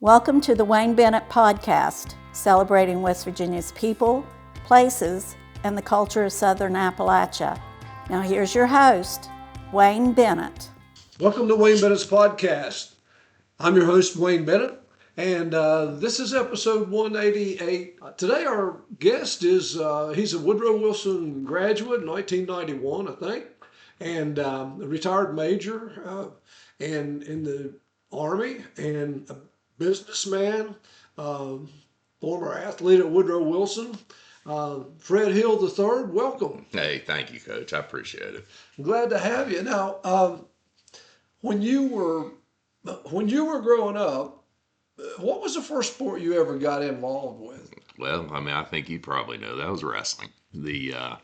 Welcome to the Wayne Bennett Podcast, celebrating West Virginia's people, places, and the culture of Southern Appalachia. Now here's your host, Wayne Bennett. Welcome to Wayne Bennett's Podcast. I'm your host, Wayne Bennett, and this is episode 188. Today our guest is, he's a Woodrow Wilson graduate in 1991, I think, and a retired major and in the Army, and a businessman, former athlete at Woodrow Wilson. Fred Hill III, welcome. Hey, thank you, Coach. I appreciate it. I'm glad to have you. Now, when you were growing up, what was the first sport you ever got involved with? Well, I think you probably know that was wrestling. My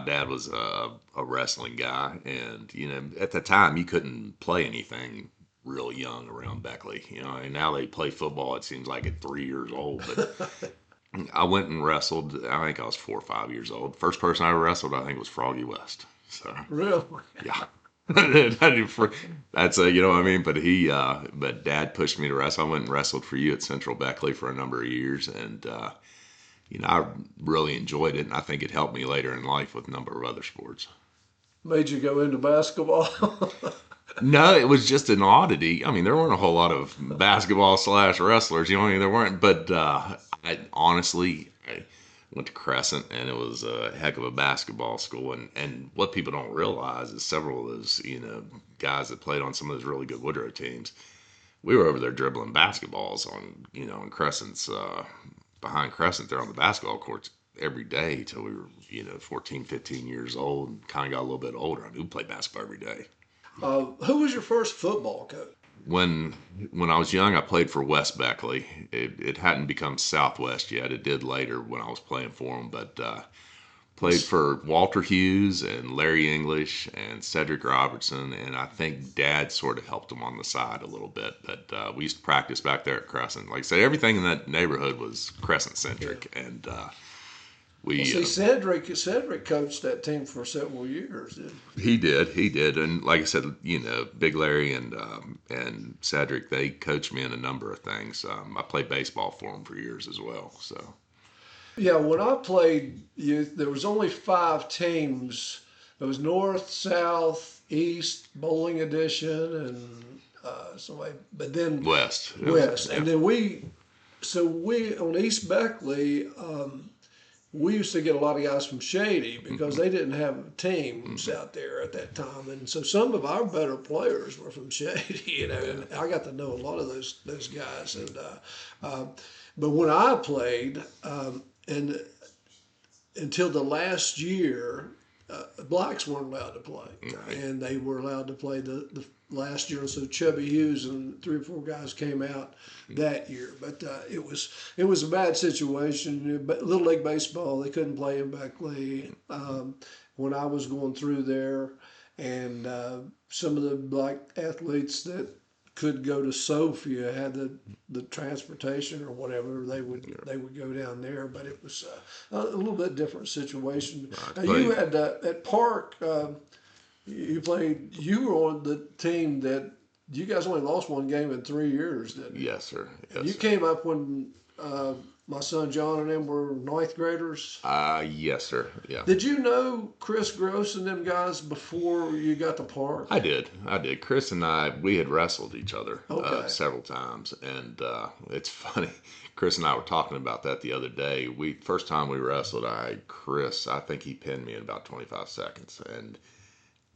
dad was a wrestling guy, and at the time you couldn't play anything real young around Beckley. And now they play football. It seems like at 3 years old, but I went and wrestled. I think I was 4 or 5 years old. First person I ever wrestled, I think, was Froggy West. So Really? yeah. That's you know what I mean. But Dad pushed me to wrestle. I went and wrestled for you at Central Beckley for a number of years, and I really enjoyed it, and I think it helped me later in life with a number of other sports. Made you go into basketball? No, it was just an oddity. I mean, there weren't a whole lot of basketball / wrestlers. There weren't. But I went to Crescent, and it was a heck of a basketball school. And what people don't realize is several of those, guys that played on some of those really good Woodrow teams, we were over there dribbling basketballs on, in Crescent's, behind Crescent there on the basketball courts every day till we were, 14, 15 years old, and kind of got a little bit older. I mean, we played basketball every day. Who was your first football coach? When I was young, I played for West Beckley. It hadn't become Southwest yet. It did later when I was playing for them, but played for Walter Hughes and Larry English and Cedric Robertson, and I think Dad sort of helped them on the side a little bit. But we used to practice back there at Crescent. Like I said, everything in that neighborhood was Crescent-centric, and Cedric coached that team for several years, didn't he? He did, and like I said, Big Larry and Cedric, they coached me in a number of things. I played baseball for them for years as well. So, yeah, when I played youth, there was only 5 teams. There was North, South, East, Bowling Edition, and but then West, and then we on East Beckley. We used to get a lot of guys from Shady because they didn't have teams out there at that time, and so some of our better players were from Shady. And I got to know a lot of those guys. And but when I played, and until the last year, blacks weren't allowed to play, and they were allowed to play the last year. So Chubby Hughes and 3 or 4 guys came out that year, but it was a bad situation. But Little League baseball, they couldn't play in Beckley when I was going through there, and some of the black athletes that could go to Sophia had the transportation or whatever, they would go down there. But it was a little bit different situation. Now, you had at Park. You were on the team that you guys only lost 1 game in 3 years, didn't you? Yes, sir. Yes, you came up when my son John and them were 9th graders. Yes, sir. Yeah. Did you know Chris Gross and them guys before you got to Park? I did. Chris and I, we had wrestled each other several times, and it's funny. Chris and I were talking about that the other day. First time we wrestled, I think he pinned me in about 25 seconds, and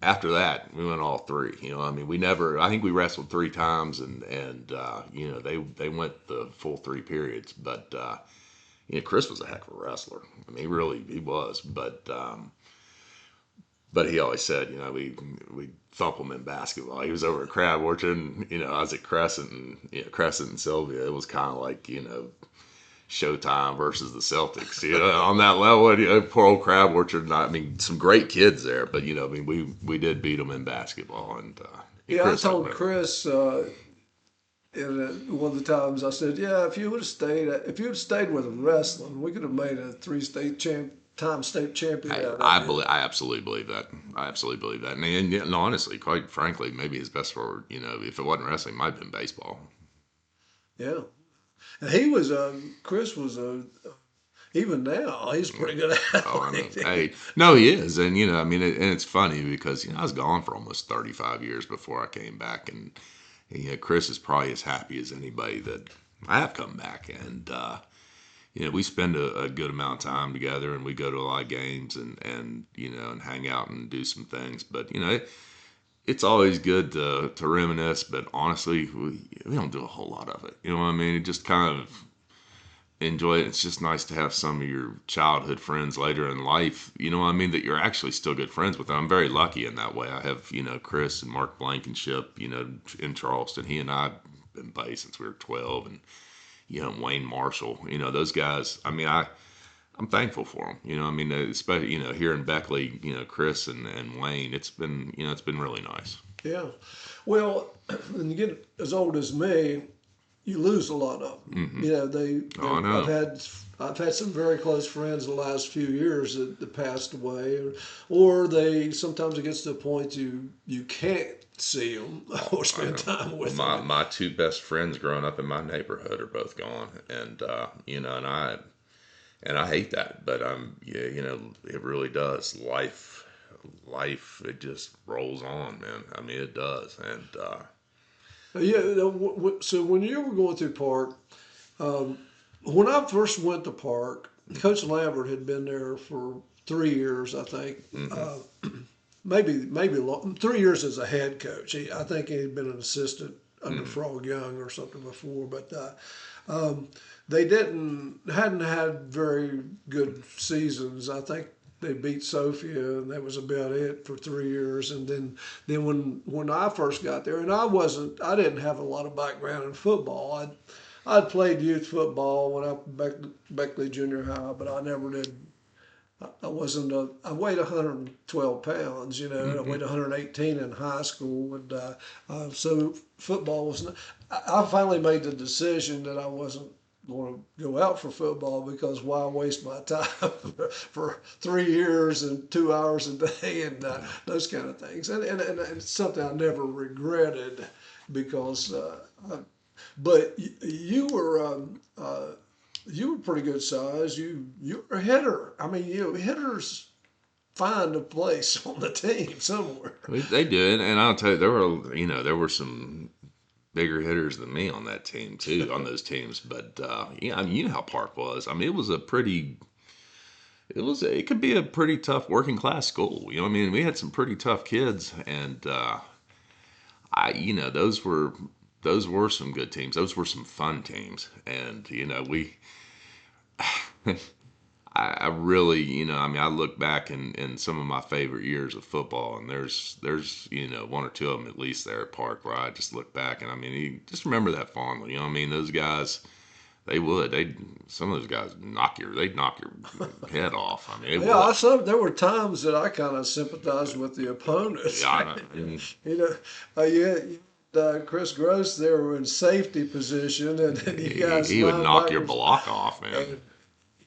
after that, we went all 3. I think we wrestled 3 times, and they went the full 3 periods. But Chris was a heck of a wrestler. I mean, he was. But he always said, we thump him in basketball. He was over at Crab Orchard, and I was at Crescent and Sylvia. It was kind of like Showtime versus the Celtics, on that level. Poor old Crab Orchard. I mean, some great kids there, but we did beat them in basketball. And I told Chris one of the times, I said, yeah, if you would have stayed with wrestling, we could have made a 3-state champion. I absolutely believe that. And honestly, quite frankly, maybe his best sport, if it wasn't wrestling, might have been baseball. Yeah. And he was Chris was even now he's a pretty good Oh, I know. athlete. Hey, no, he is, and I mean, and it's funny because I was gone for almost 35 years before I came back, and Chris is probably as happy as anybody that I have come back, and we spend a good amount of time together, and we go to a lot of games, and and hang out and do some things, but it's always good to reminisce, but honestly, we don't do a whole lot of it. You know what I mean? It just kind of enjoy it. It's just nice to have some of your childhood friends later in life, you know what I mean, that you're actually still good friends with. I'm very lucky in that way. I have, Chris and Mark Blankenship, in Charleston. He and I have been buddies since we were 12, and, Wayne Marshall, those guys. I mean, I'm thankful for them. I mean, especially, here in Beckley, Chris and Wayne, it's been really nice. Yeah. Well, when you get as old as me, you lose a lot of them. Mm-hmm. Oh, I I've know. had some very close friends the last few years that passed away, or they sometimes it gets to a point you can't see them or I spend know. time with My them. my two best friends growing up in my neighborhood are both gone, and and I hate that, but yeah, it really does. Life, it just rolls on, man. I mean, it does, and Yeah. So when you were going through Park, when I first went to Park, Coach Lambert had been there for 3 years, I think. hmm Maybe 3 years as a head coach. I think he had been an assistant under hmm Frog Young or something before, but they hadn't had very good seasons. I think they beat Sofia, and that was about it for 3 years. And then when I first got there, and I didn't have a lot of background in football. I'd played youth football when I back Beckley Junior High, but I never did. I wasn't I weighed 112 pounds, and I hmm weighed 118 in high school, and so football was. I finally made the decision that I wasn't going to go out for football because why waste my time for 3 years and 2 hours a day and those kind of things, and it's something I never regretted because. But you were pretty good size. You were a hitter. I mean, hitters find a place on the team somewhere. they did, and I'll tell you, there were some bigger hitters than me on that team too, on those teams. But yeah, I mean, you know how Park was. I mean, it could be a pretty tough working class school. I mean, we had some pretty tough kids, and those were some good teams. Those were some fun teams, and we. I really, I mean, I look back in some of my favorite years of football, and there's one or two of them at least there at Park where I just look back and I mean, you just remember that fondly. I mean, those guys, some of those guys they'd knock your head off. I mean, they Yeah, would. there were times that I kind of sympathized with the opponents. Yeah, I know. Mhm. you know, you had, Chris Gross there in safety position, and then you guys He would knock your linebackers. block off, man.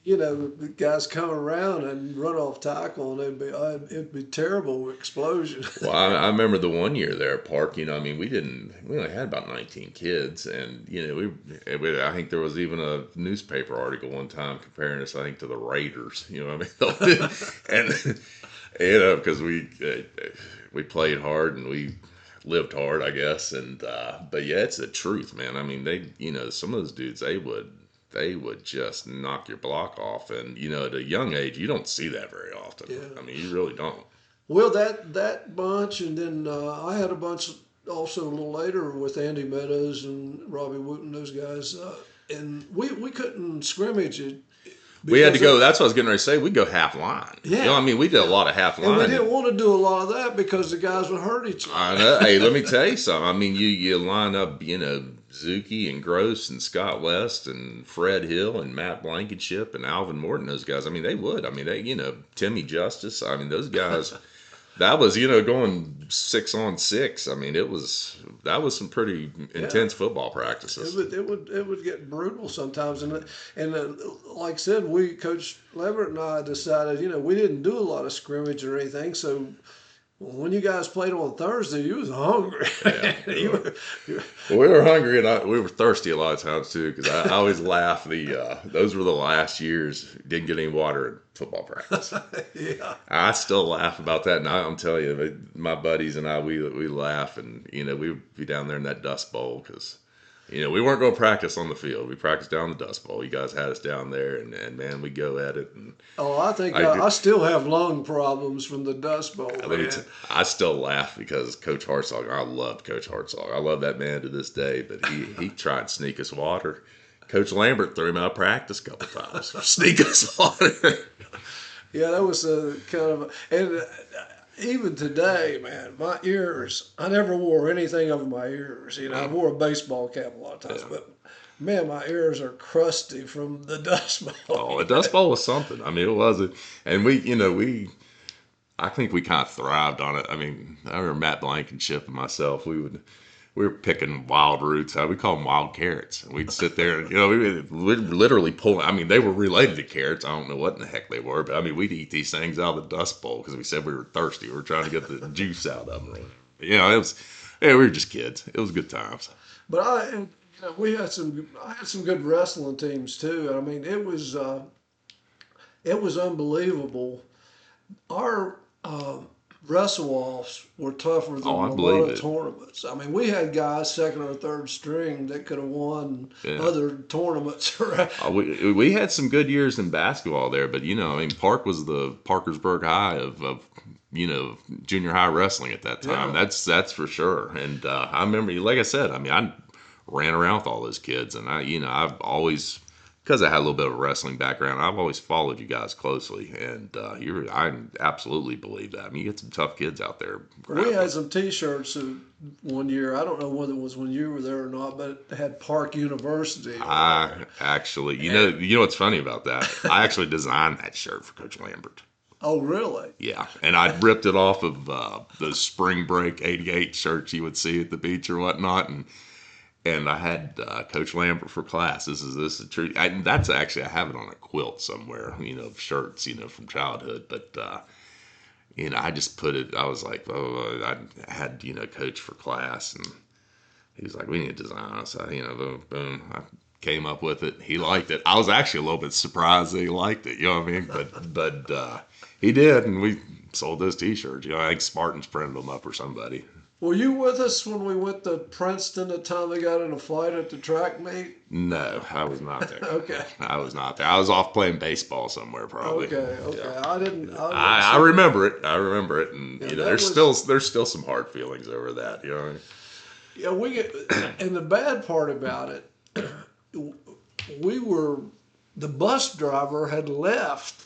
And the guys come around and run off tackle, and it'd be terrible explosion. Well, I remember the one year there at Park. I mean, we only had about 19 kids, and I think there was even a newspaper article one time comparing us, I think, to the Raiders. What I mean, and because we played hard and we lived hard, I guess, and but yeah, it's the truth, man. I mean, some of those dudes, they would just knock your block off, and at a young age, you don't see that very often. Yeah. I mean, you really don't. Well, that bunch, and then I had a bunch also a little later with Andy Meadows and Robbie Wooten, those guys, and we couldn't scrimmage it We had to because go. That's what I was getting ready to say. We'd go half line. yeah, I mean, we did a lot of half and we line. didn't want to do a lot of that because the guys would hurt each I other. know. Hey, let me tell you something. I mean, you line up, Zuki and Gross and Scott West and Fred Hill and Matt Blankenship and Alvin Morton. Those guys. I mean, they would. I mean, Timmy Justice. I mean, those guys. That was, going 6-on-6. I mean, that was some pretty Yeah. intense football It practices. would get brutal sometimes, and like I said, Coach Leverett and I decided, we didn't do a lot of scrimmage or anything, so When you guys played on Thursday, you was hungry. Yeah. You Well, we were hungry and we were thirsty a lot of times too, because I always laugh. Those were the last years didn't get any water at football practice. yeah. I still laugh about that, and I'm telling you, my buddies and I, we laugh, and we would be down there in that Dust Bowl because we weren't going to practice on the field. We practiced down the Dust Bowl. You guys had us down there, and man, we go at it. And Oh, I think I still have lung problems from the Dust Bowl, man. I still laugh because Coach Hartzog. I loved Coach Hartzog. I love that man to this day. But he tried to sneak us water. Coach Lambert threw him out of practice a couple times for sneaking us water. Yeah, that was a kind of, and even today, man, my ears, I never wore anything over my ears. I wore a baseball cap a lot of times, but man, my ears are crusty from the Dust Bowl. Oh, the Dust Bowl was something. I mean, it wasn't. And I think we kind of thrived on it. I mean, I remember Matt Blankenship and myself, we were picking wild roots. We call them wild carrots. And we'd sit there and, we'd literally pull. I mean, they were related to carrots. I don't know what in the heck they were, but I mean, we'd eat these things out of the Dust Bowl because we said we were thirsty. We were trying to get the juice out of them. We were just kids. It was good times. But I had some good wrestling teams too. I mean, it was unbelievable. Our wrestle-offs were tougher than a lot of tournaments. I mean, we had guys second or third string that could have won other tournaments. We had some good years in basketball there, but I mean, Park was the Parkersburg High of junior high wrestling at that time. Yeah. That's for sure. And I remember, like I said, I mean, I ran around with all those kids, and I've always, because I had a little bit of a wrestling background, I've always followed you guys closely, and I absolutely believe that. I mean, you get some tough kids out there. We had some T-shirts one year. I don't know whether it was when you were there or not, but it had Park University. I actually, you know what's funny about that? I actually designed that shirt for Coach Lambert. Oh, really? Yeah, and I ripped it off of those spring break '88 shirts you would see at the beach or whatnot, and I had Coach Lambert for class. This is true. That's actually, I have it on a quilt somewhere, of shirts, from childhood. But I just put it. I was like, I had Coach for class, and he was like, we need to design. So boom, I came up with it. He liked it. I was actually a little bit surprised that he liked it. You know what I mean? But he did, and we sold those T-shirts. I think Spartans printed them up or somebody. Were you with us when we went to Princeton the time they got in a fight at the track meet? No, I was not there. Okay. I was not there. I was off playing baseball somewhere probably. Okay. Yeah. I remember it. And there's still some hard feelings over that. Yeah, and the bad part about it, the bus driver had left.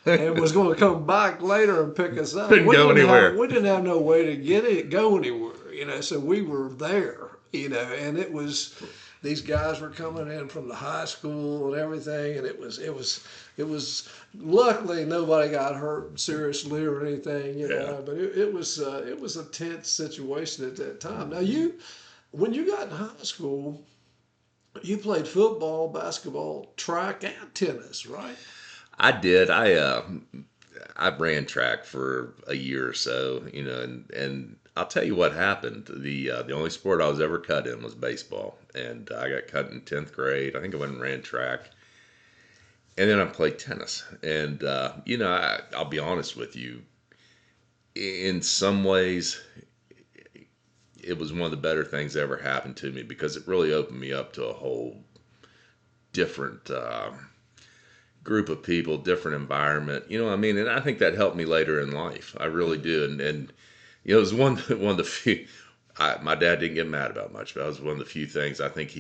And was going to come back later and pick us up. Couldn't go anywhere. We didn't have no way to go anywhere, so we were there, and it was, these guys were coming in from the high school and everything, and it was luckily nobody got hurt seriously or anything, but it was a tense situation at that time. Now when you got in high school, you played football, basketball, track, and tennis, right? I did. I ran track for a year or so, and I'll tell you what happened. The only sport I was ever cut in was baseball, and I got cut in 10th grade. I think I went and ran track, and then I played tennis. And I'll be honest with you, in some ways, it was one of the better things that ever happened to me because it really opened me up to a whole different group of people, different environment, and I think that helped me later in life. I really do. And it was one of the few, my dad didn't get mad about much, but that was one of the few things I think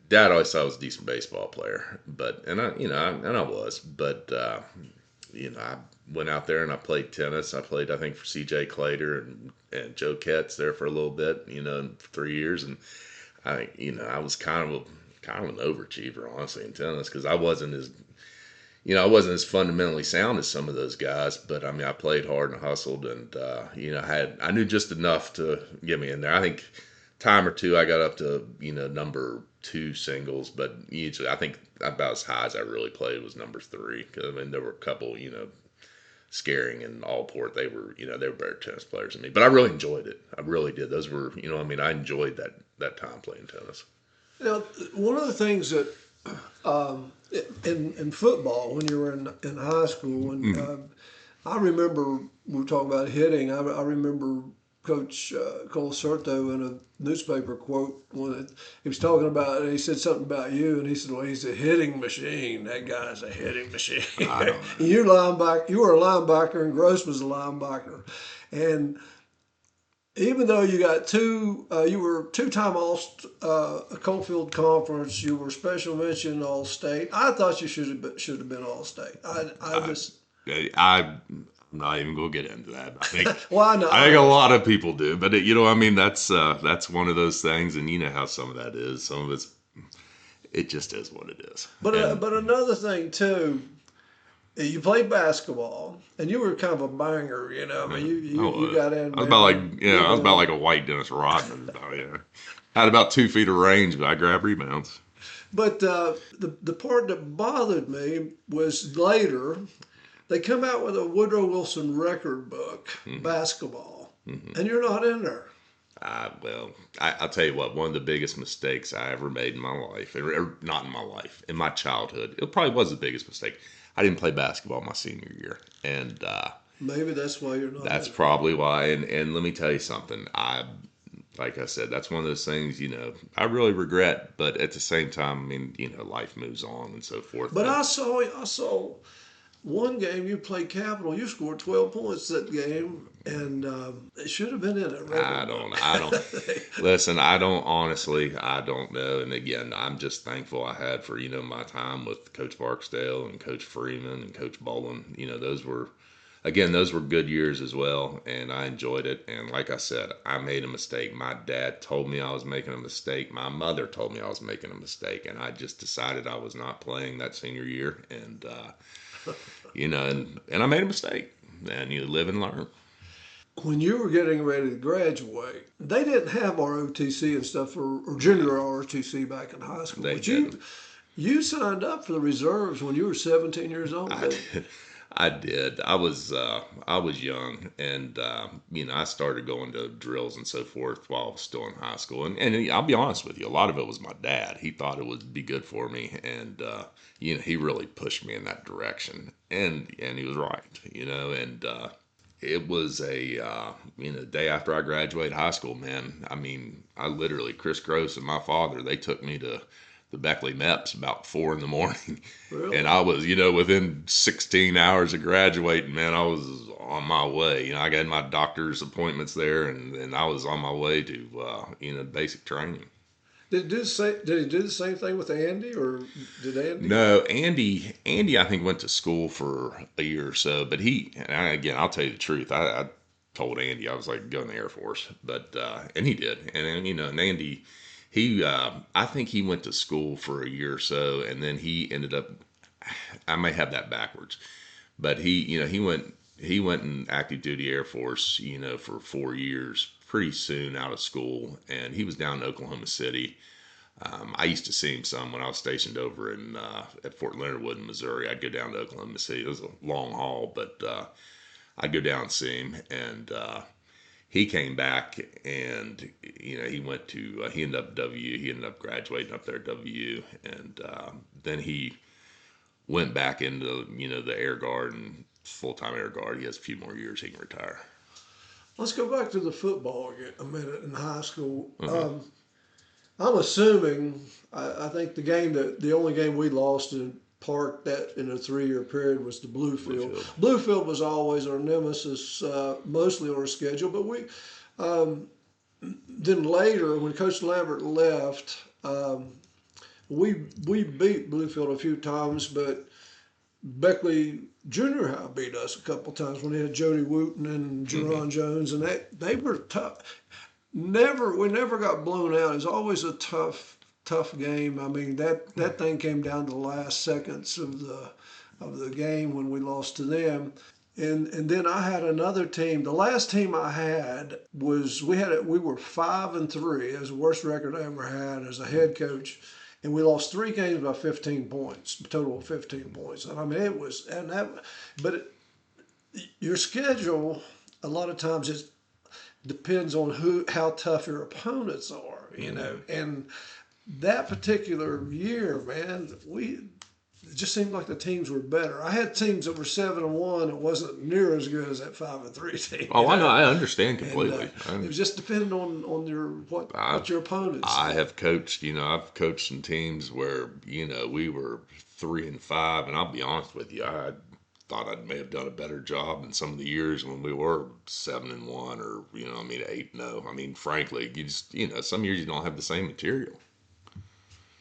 Dad always thought I was a decent baseball player, and I was, but I went out there and I played tennis. I played, I think, for C.J. Clater and Joe Ketz there for a little bit, for 3 years, and I was kind of an overachiever, honestly, in tennis because I wasn't as fundamentally sound as some of those guys. But I mean, I played hard and hustled, and I knew just enough to get me in there. I think time or two I got up to number 2 singles, but usually I think about as high as I really played was number 3. Because I mean, there were a couple Scaring and Allport, they were better tennis players than me. But I really enjoyed it. I really did. Those were, I enjoyed that time playing tennis. One of the things that in football, when you were in high school, and I remember we were talking about hitting. I remember Coach Colasorto in a newspaper quote when he was talking about. He said something about you, and he said, "Well, he's a hitting machine. That guy's a hitting machine." I don't know. You linebacker. You were a linebacker, and Gross was a linebacker, and even though you got you were two-time All Coalfield Conference. You were special mention All State. I thought you should have been All State. I'm not even gonna get into that. I think Well, I know. I think a lot of people do, but that's one of those things, and you know how some of that is. Some of it just is what it is. But another thing too, you played basketball, and you were kind of a banger. I mean, you got in. I was about like a white Dennis Rodman. Had about 2 feet of range, but I grabbed rebounds. But the part that bothered me was later, they come out with a Woodrow Wilson record book, basketball, and you're not in there. I'll tell you what, one of the biggest mistakes I ever made in my life, or not in my life, in my childhood, it probably was the biggest mistake. I didn't play basketball my senior year, and Maybe that's why you're not. that's probably why. And let me tell you something. Like I said, that's one of those things, I really regret, but at the same time, I mean, life moves on and so forth. But I saw one game you played Capital. You scored 12 points that game, and it should have been in it. I don't listen. I don't know. And again, I'm just thankful I had for my time with Coach Barksdale and Coach Freeman and Coach Bolin. Those were good years as well, and I enjoyed it. And like I said, I made a mistake. My dad told me I was making a mistake. My mother told me I was making a mistake, and I just decided I was not playing that senior year. And and I made a mistake. And you live and learn. When you were getting ready to graduate, they didn't have ROTC and stuff, or junior ROTC back in high school. They But didn't. you signed up for the reserves when you were 17 years old. I did. I was young, and I started going to drills and so forth while I was still in high school. And I'll be honest with you, a lot of it was my dad. He thought it would be good for me, and he really pushed me in that direction. And he was right. And it was a day after I graduated high school, man. I mean, I literally, Chris Gross and my father, they took me to the Beckley Meps about 4 a.m. Really? And I was, within 16 hours of graduating, man, I was on my way. I got my doctor's appointments there, and I was on my way to, basic training. Did he do the same thing with Andy, or did Andy? No, Andy, I think went to school for a year or so, but I'll tell you the truth. I told Andy I was like, go in the Air Force, but and he did, and and Andy. I think he went to school for a year or so, and then he ended up. I may have that backwards, but he went in active duty Air Force, for 4 years, pretty soon out of school, and he was down in Oklahoma City. I used to see him some when I was stationed over in at Fort Leonard Wood in Missouri. I'd go down to Oklahoma City. It was a long haul, but I'd go down and see him, and he came back, and he ended up W. He ended up graduating up there at W, and then he went back into the Air Guard and full-time Air Guard. He has a few more years he can retire. Let's go back to the football a minute in high school. Mm-hmm. I'm assuming. I think the only game we lost in Park that in a 3-year period was the Bluefield. Bluefield was always our nemesis, mostly on our schedule. But we then later, when Coach Lambert left, we beat Bluefield a few times, but Beckley Junior High beat us a couple times when they had Jody Wooten and Jerron Jones, and they were tough. We never got blown out. It was always a tough game. I mean, that thing came down to the last seconds of the game when we lost to them. And then I had another team. The last team I had was we were 5-3. It was the worst record I ever had as a head coach. And we lost 3 games by 15 points, a total of 15 points. And I mean, your schedule, a lot of times it depends on how tough your opponents are, and that particular year, man, it just seemed like the teams were better. I had teams that were 7-1. It wasn't near as good as that 5-3 team. Oh, I know. I understand And completely. it was just depending on your I, what your opponents I did. have coached, I've coached some teams where, we were 3-5, and I'll be honest with you, I thought I may have done a better job in some of the years when we were 7-1 or, 8-0. I mean, frankly, you just, some years you don't have the same material.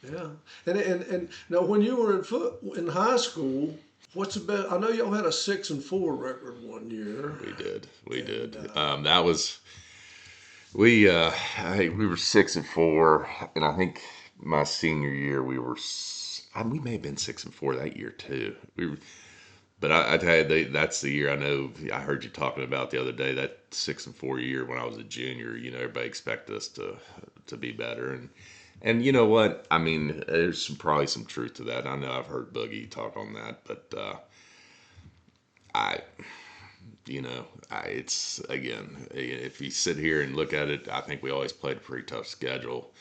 Yeah, and now when you were in high school, what's the best? I know y'all had a 6-4 record one year. We did. And, That was we were 6-4, and I think my senior year we may have been 6-4 that year too. But I tell you, that's the year I know. I heard you talking about the other day, that 6-4 year when I was a junior. Everybody expected us to be better, and you know what? I mean, there's probably some truth to that. I know I've heard Boogie talk on that, but I, it's again, if you sit here and look at it, I think we always played a pretty tough schedule.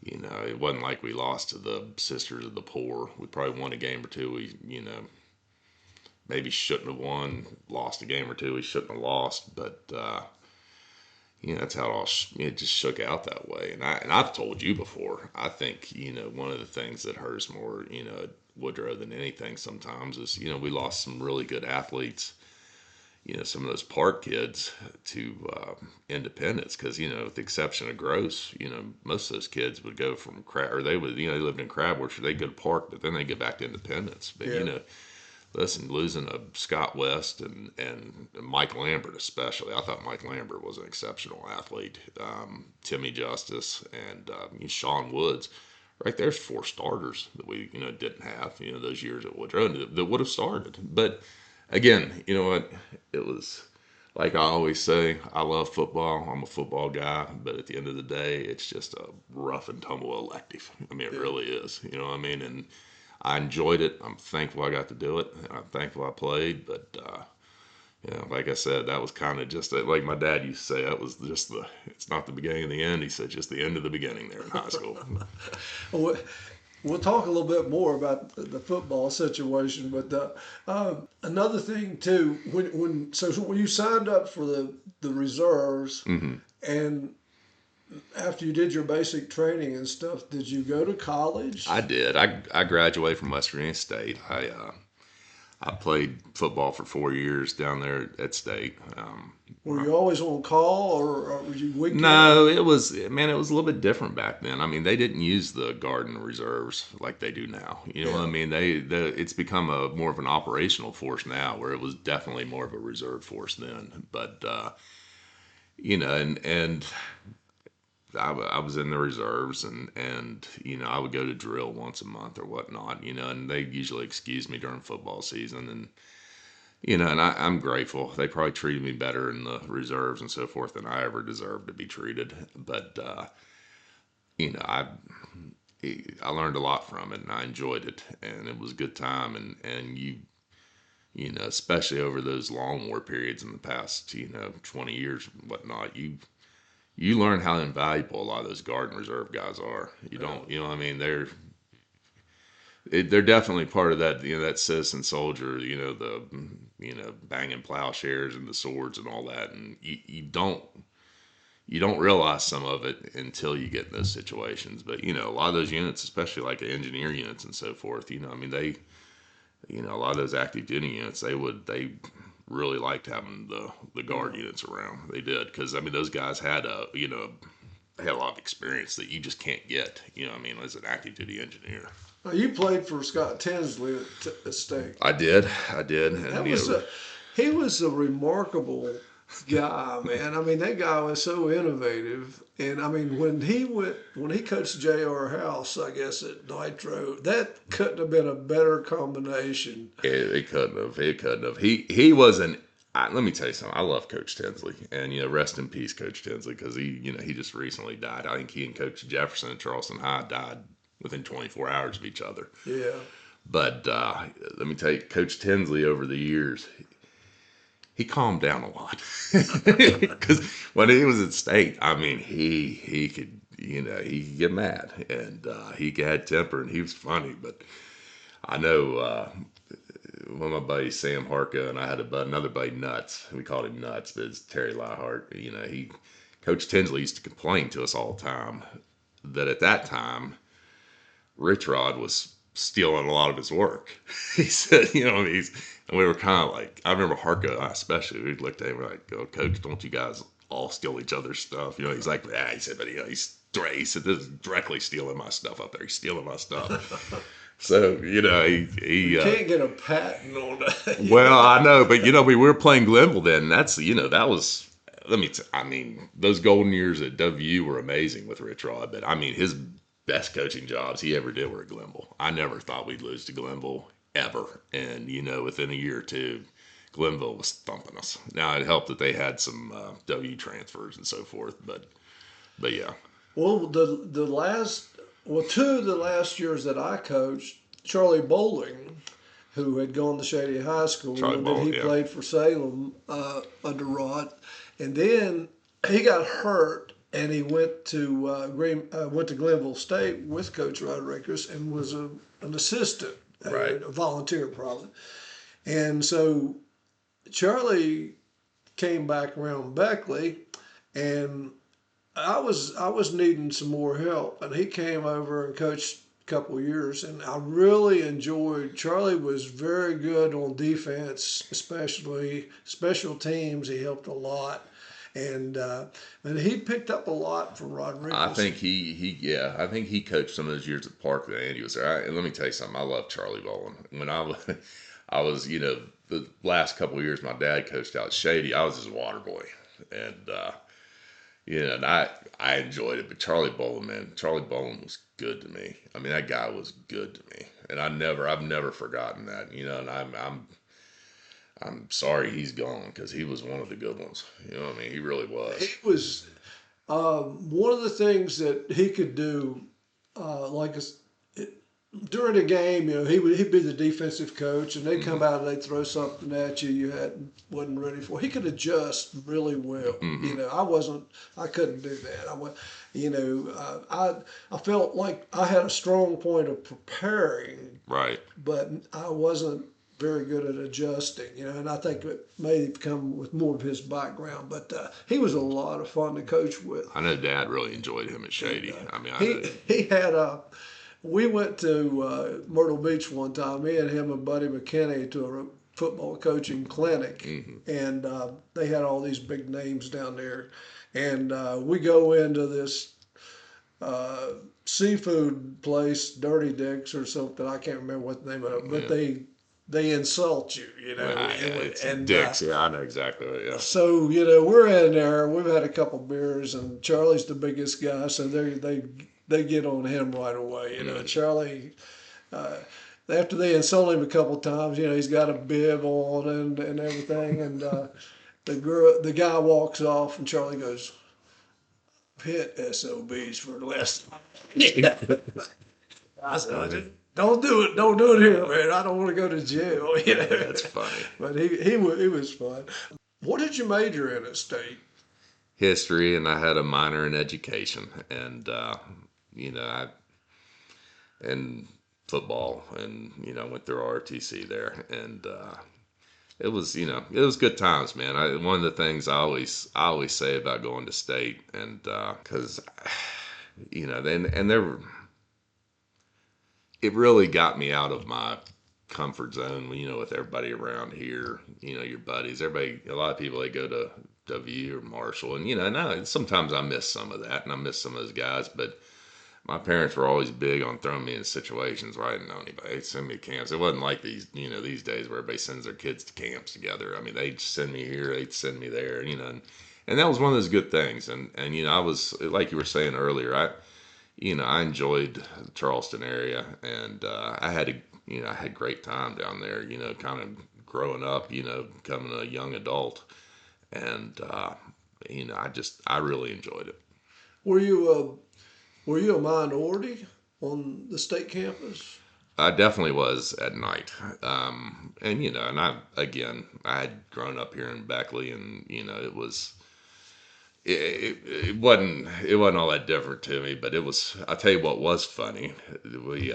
It wasn't like we lost to the Sisters of the Poor. We probably won a game or two. Maybe shouldn't have won, lost a game or two we shouldn't have lost, but that's how it just shook out that way. And I've told you before, I think one of the things that hurts more Woodrow than anything sometimes is we lost some really good athletes, some of those park kids to independence, because with the exception of Gross, most of those kids would go from Crab, or they would they lived in Crab Orchard, they'd go to Park, but then they get back to Independence. But yeah. Listen, losing a Scott West and Mike Lambert especially. I thought Mike Lambert was an exceptional athlete. Timmy Justice and Sean Woods. Right there's 4 starters that we didn't have those years at Woodrow that would have started. But again, you know what? It was like I always say, I love football. I'm a football guy, but at the end of the day, it's just a rough and tumble elective. I mean, it really is. You know what I mean? And I enjoyed it. I'm thankful I got to do it. And I'm thankful I played. But, like I said, that was kind of just like my dad used to say, that was just it's not the beginning of the end. He said, just the end of the beginning there in high school. We'll talk a little bit more about the football situation, but another thing too, when you signed up for the reserves, and after you did your basic training and stuff, did you go to college? I did. I graduated from West Virginia State. I played football for 4 years down there at State. Were you always on call, or were you weekend? No, it was a little bit different back then. I mean, they didn't use the Garden reserves like they do now. You know what I mean? It's become a more of an operational force now, where it was definitely more of a reserve force then. But and I was in the reserves, and I would go to drill once a month or whatnot. And they usually excuse me during football season, and and I'm grateful. They probably treated me better in the reserves and so forth than I ever deserved to be treated. But, I learned a lot from it, and I enjoyed it, and it was a good time. And especially over those long war periods in the past, 20 years and whatnot, you learn how invaluable a lot of those Guard and Reserve guys are. You don't, what I mean? They're definitely part of that, that citizen soldier, the, banging plowshares and the swords and all that. And you don't realize some of it until you get in those situations. But, a lot of those units, especially like the engineer units and so forth, I mean, they, a lot of those active duty units, they really liked having the Guard units around. They did. Cause I mean, those guys had they had a lot of experience that you just can't get, as an active duty engineer. Now, you played for Scott Tinsley at State. I did. And He was a remarkable guy, man. I mean, that guy was so innovative. And I mean, when he coached J.R. House, I guess at Nitro, that couldn't have been a better combination. It couldn't have. He was let me tell you something. I love Coach Tinsley, and rest in peace, Coach Tinsley, because he just recently died. I think he and Coach Jefferson at Charleston High died within 24 hours of each other. Yeah. But let me tell you, Coach Tinsley over the years, he calmed down a lot because when he was at state, I mean, he could, he could get mad and he had temper and he was funny. But I know one of my buddies, Sam Harka, and I had another buddy, Nuts. We called him Nuts, but it's Terry Lightheart. Coach Tinsley used to complain to us all the time that at that time, Rich Rod was stealing a lot of his work. He said, and we were kind of like, I remember Harka especially, we looked at him, we're like, oh, Coach, don't you guys all steal each other's stuff? He's like, yeah, he said, but he said, this is directly stealing my stuff up there. He's stealing my stuff. So, You can't get a patent on that. Well, I know, but we were playing Glenville then. And that's, that was, I mean, those golden years at WU were amazing with Rich Rod. But I mean, his best coaching jobs he ever did were at Glenville. I never thought we'd lose to Glenville ever. And, within a year or two, Glenville was thumping us. Now, it helped that they had some WU transfers and so forth. But yeah. Well, two of the last years that I coached, Charlie Bowling, who had gone to Shady High School, he played for Salem under Rod, and then he got hurt and he went to Glenville State with Coach Rodriguez and was an assistant, right, a volunteer probably, and so Charlie came back around Beckley, and I was needing some more help, and he came over and coached a couple of years, and I really enjoyed. Charlie was very good on defense, especially special teams. He helped a lot, and he picked up a lot from Rodriguez. I think I think he coached some of those years at Park that Andy was there. And let me tell you something. I love Charlie Bowling. When I was the last couple of years my dad coached out at Shady, I was his water boy, and. And I enjoyed it, but Charlie Bowling was good to me. I mean, that guy was good to me, and I've never forgotten that. And I'm sorry he's gone because he was one of the good ones. I mean, he really was. He was one of the things that he could do, during the game, he'd be the defensive coach, and they'd come out and they'd throw something at you wasn't ready for. He could adjust really well. I couldn't do that. I felt like I had a strong point of preparing, right, but I wasn't very good at adjusting. And I think it may have come with more of his background, but he was a lot of fun to coach with. I know Dad really enjoyed him at Shady. He had we went to Myrtle Beach one time, me and him and Buddy McKinney, to a football coaching clinic, and they had all these big names down there. And we go into this seafood place, Dirty Dick's or something. I can't remember what the name of it, but they insult you, and Dick's, I know exactly what, yeah. So, we're in there, we've had a couple beers, and Charlie's the biggest guy, so they get on him right away. Charlie, after they insult him a couple of times, he's got a bib on and everything, and the guy walks off, and Charlie goes, "Hit SOBs for the last time." I said, "Don't do it here, man. I don't want to go to jail." That's funny. But he was fun. What did you major in at State? History, and I had a minor in education, and and football, and went through ROTC there, and it was good times, man. One of the things I always say about going to State, and because it really got me out of my comfort zone, with everybody around here, your buddies, everybody, a lot of people, they go to W or Marshall, and sometimes I miss some of that, and I miss some of those guys, but my parents were always big on throwing me in situations where I didn't know anybody. They'd send me to camps. It wasn't like these days where everybody sends their kids to camps together. I mean, they'd send me here, they'd send me there, and that was one of those good things. And I was, like you were saying earlier, I enjoyed the Charleston area, and I had a great time down there, kind of growing up, becoming a young adult, and I really enjoyed it. Were you a minority on the State campus? I definitely was at night. And and I had grown up here in Beckley, and it wasn't all that different to me, but it was. I'll tell you what was funny. We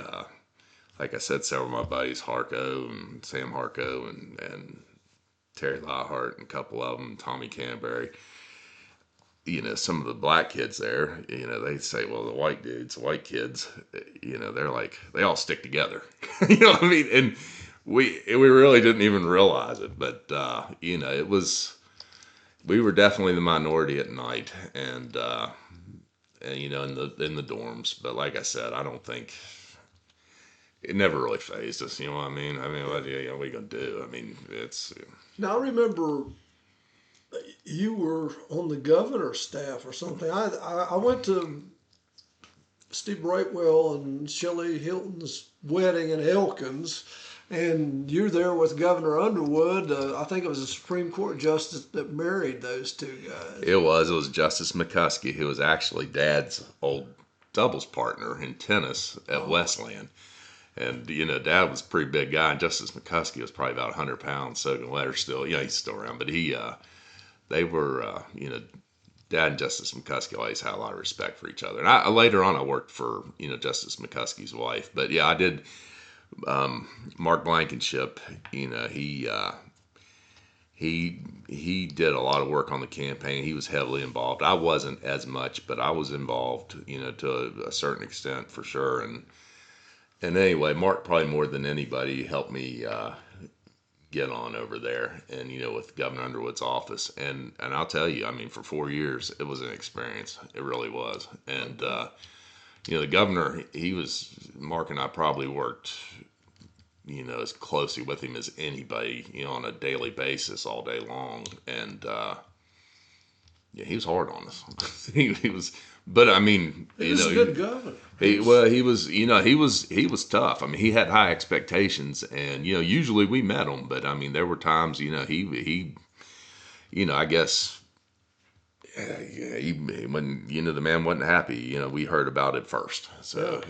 like I said, several of my buddies, Harco and Sam Harco and Terry Lockhart, and a couple of them, Tommy Canberry. Some of the black kids there, they say, well, the white kids, they're like, they all stick together. You know what I mean? And we really didn't even realize it, but, it was, we were definitely the minority at night, and in the dorms. But like I said, I don't think, it never really phased us, you know what I mean? What are we going to do? I mean, it's. Now, I remember you were on the governor's staff or something. I went to Steve Brightwell and Shelley Hilton's wedding in Elkins, and you're there with Governor Underwood. I think it was a Supreme Court justice that married those two guys. It was Justice McCuskey, who was actually Dad's old doubles partner in tennis at Westland. And, Dad was a pretty big guy, and Justice McCuskey was probably about 100 pounds, soaking wet, or still, he's still around. But they were, Dad and Justice McCuskey always had a lot of respect for each other. And later on, I worked for, Justice McCuskey's wife. But yeah, I did. Mark Blankenship, he did a lot of work on the campaign. He was heavily involved. I wasn't as much, but I was involved, to a certain extent for sure. And anyway, Mark probably more than anybody helped me get on over there, and with Governor Underwood's office. And I'll tell you, I mean, for 4 years, it was an experience. It really was. And the governor, Mark and I probably worked, as closely with him as anybody, on a daily basis all day long. And yeah, he was hard on us. he was, but I mean, He was a good governor. he was tough. I mean, he had high expectations, and usually we met him, but I mean, there were times, he I guess. When the man wasn't happy, we heard about it first. So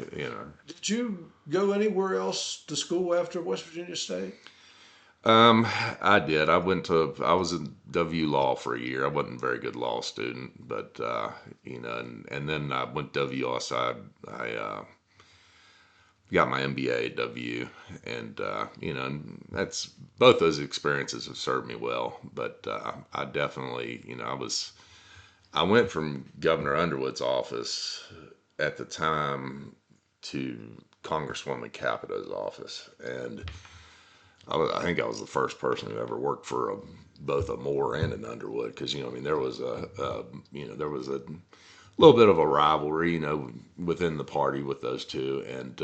Did you go anywhere else to school after West Virginia State? I did. I was in W Law for a year. I wasn't a very good law student, but and then I went to WS. I got my MBA at W, and and that's both those experiences have served me well. But I definitely, I went from Governor Underwood's office at the time to Congresswoman Capito's office, and I think I was the first person who ever worked for both a Moore and an Underwood, because there was there was a little bit of a rivalry within the party with those two, and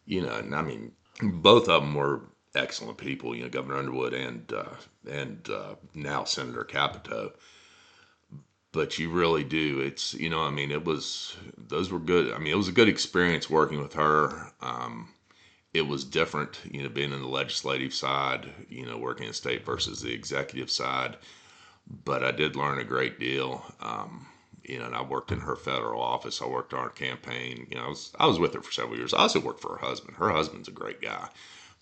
and I mean, both of them were excellent people, Governor Underwood and now Senator Capito. But you really do. It's, I mean, those were good. I mean, it was a good experience working with her. It was different, being in the legislative side, working in state versus the executive side. But I did learn a great deal. And I worked in her federal office. I worked on her campaign. I was with her for several years. I also worked for her husband. Her husband's a great guy.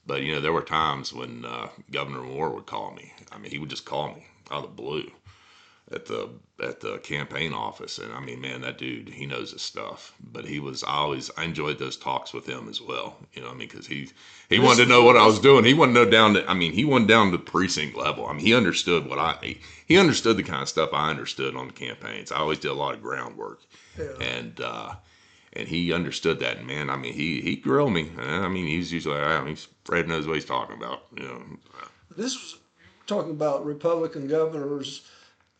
But, there were times when Governor Moore would call me. I mean, he would just call me out of the blue at the campaign office, and I mean, man, that dude, he knows his stuff. But I enjoyed those talks with him as well, I mean, because he wanted to know what I was doing. He wanted to know he went down to precinct level. I mean, he understood he understood the kind of stuff I understood on the campaigns. I always did a lot of groundwork, and he understood that. And man, I mean, he grilled me. I mean, he's usually Fred knows what he's talking about. This was talking about Republican governors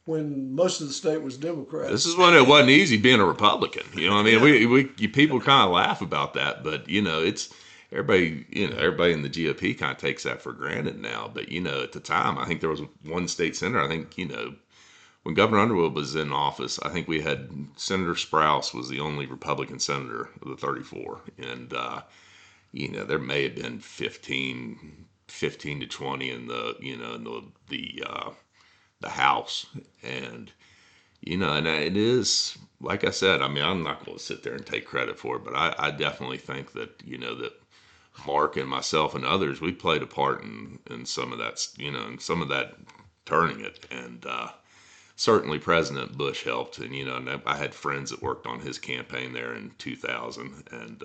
when most of the state was Democrat. This is when it wasn't easy being a Republican. I mean, we people kind of laugh about that, but it's everybody. Everybody in the GOP kind of takes that for granted now. But at the time, I think there was one state senator. I think when Governor Underwood was in office, I think we had Senator Sprouse was the only Republican senator of the 34, and there may have been 15 to 20 in the House, and and it is, like I said, I mean, I'm not going to sit there and take credit for it, but I definitely think that that Mark and myself and others, we played a part in some of that, in some of that turning it. And certainly President Bush helped. And, and I had friends that worked on his campaign there in 2000. And,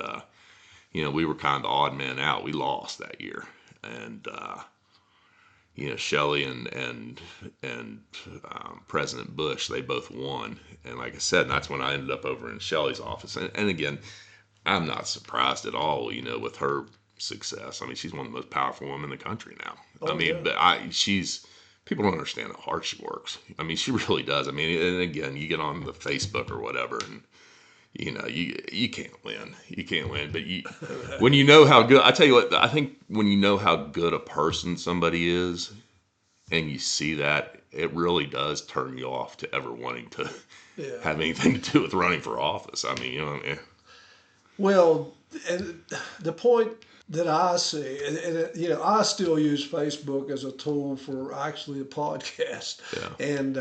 we were kind of the odd man out. We lost that year. And, Shelley and President Bush, they both won. And like I said, that's when I ended up over in Shelley's office. And again, I'm not surprised at all, with her success. I mean, she's one of the most powerful women in the country now. Oh, I mean, yeah. but people don't understand how hard she works. I mean, she really does. I mean, and again, you get on the Facebook or whatever, and you can't win. You can't win. But when you know how good, I tell you what, I think when you know how good a person somebody is, and you see that, it really does turn you off to ever wanting to Yeah. have anything to do with running for office. I mean, Well, and the point that I see, I still use Facebook as a tool for actually a podcast, Yeah. and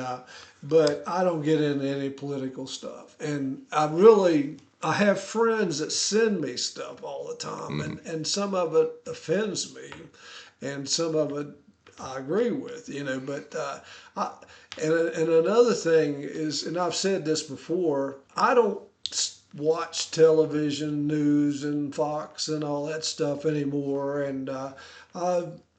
but I don't get into any political stuff, and I have friends that send me stuff all the time, and some of it offends me, and some of it I agree with, but and another thing is, and I've said this before, I don't watch television news and Fox and all that stuff anymore, and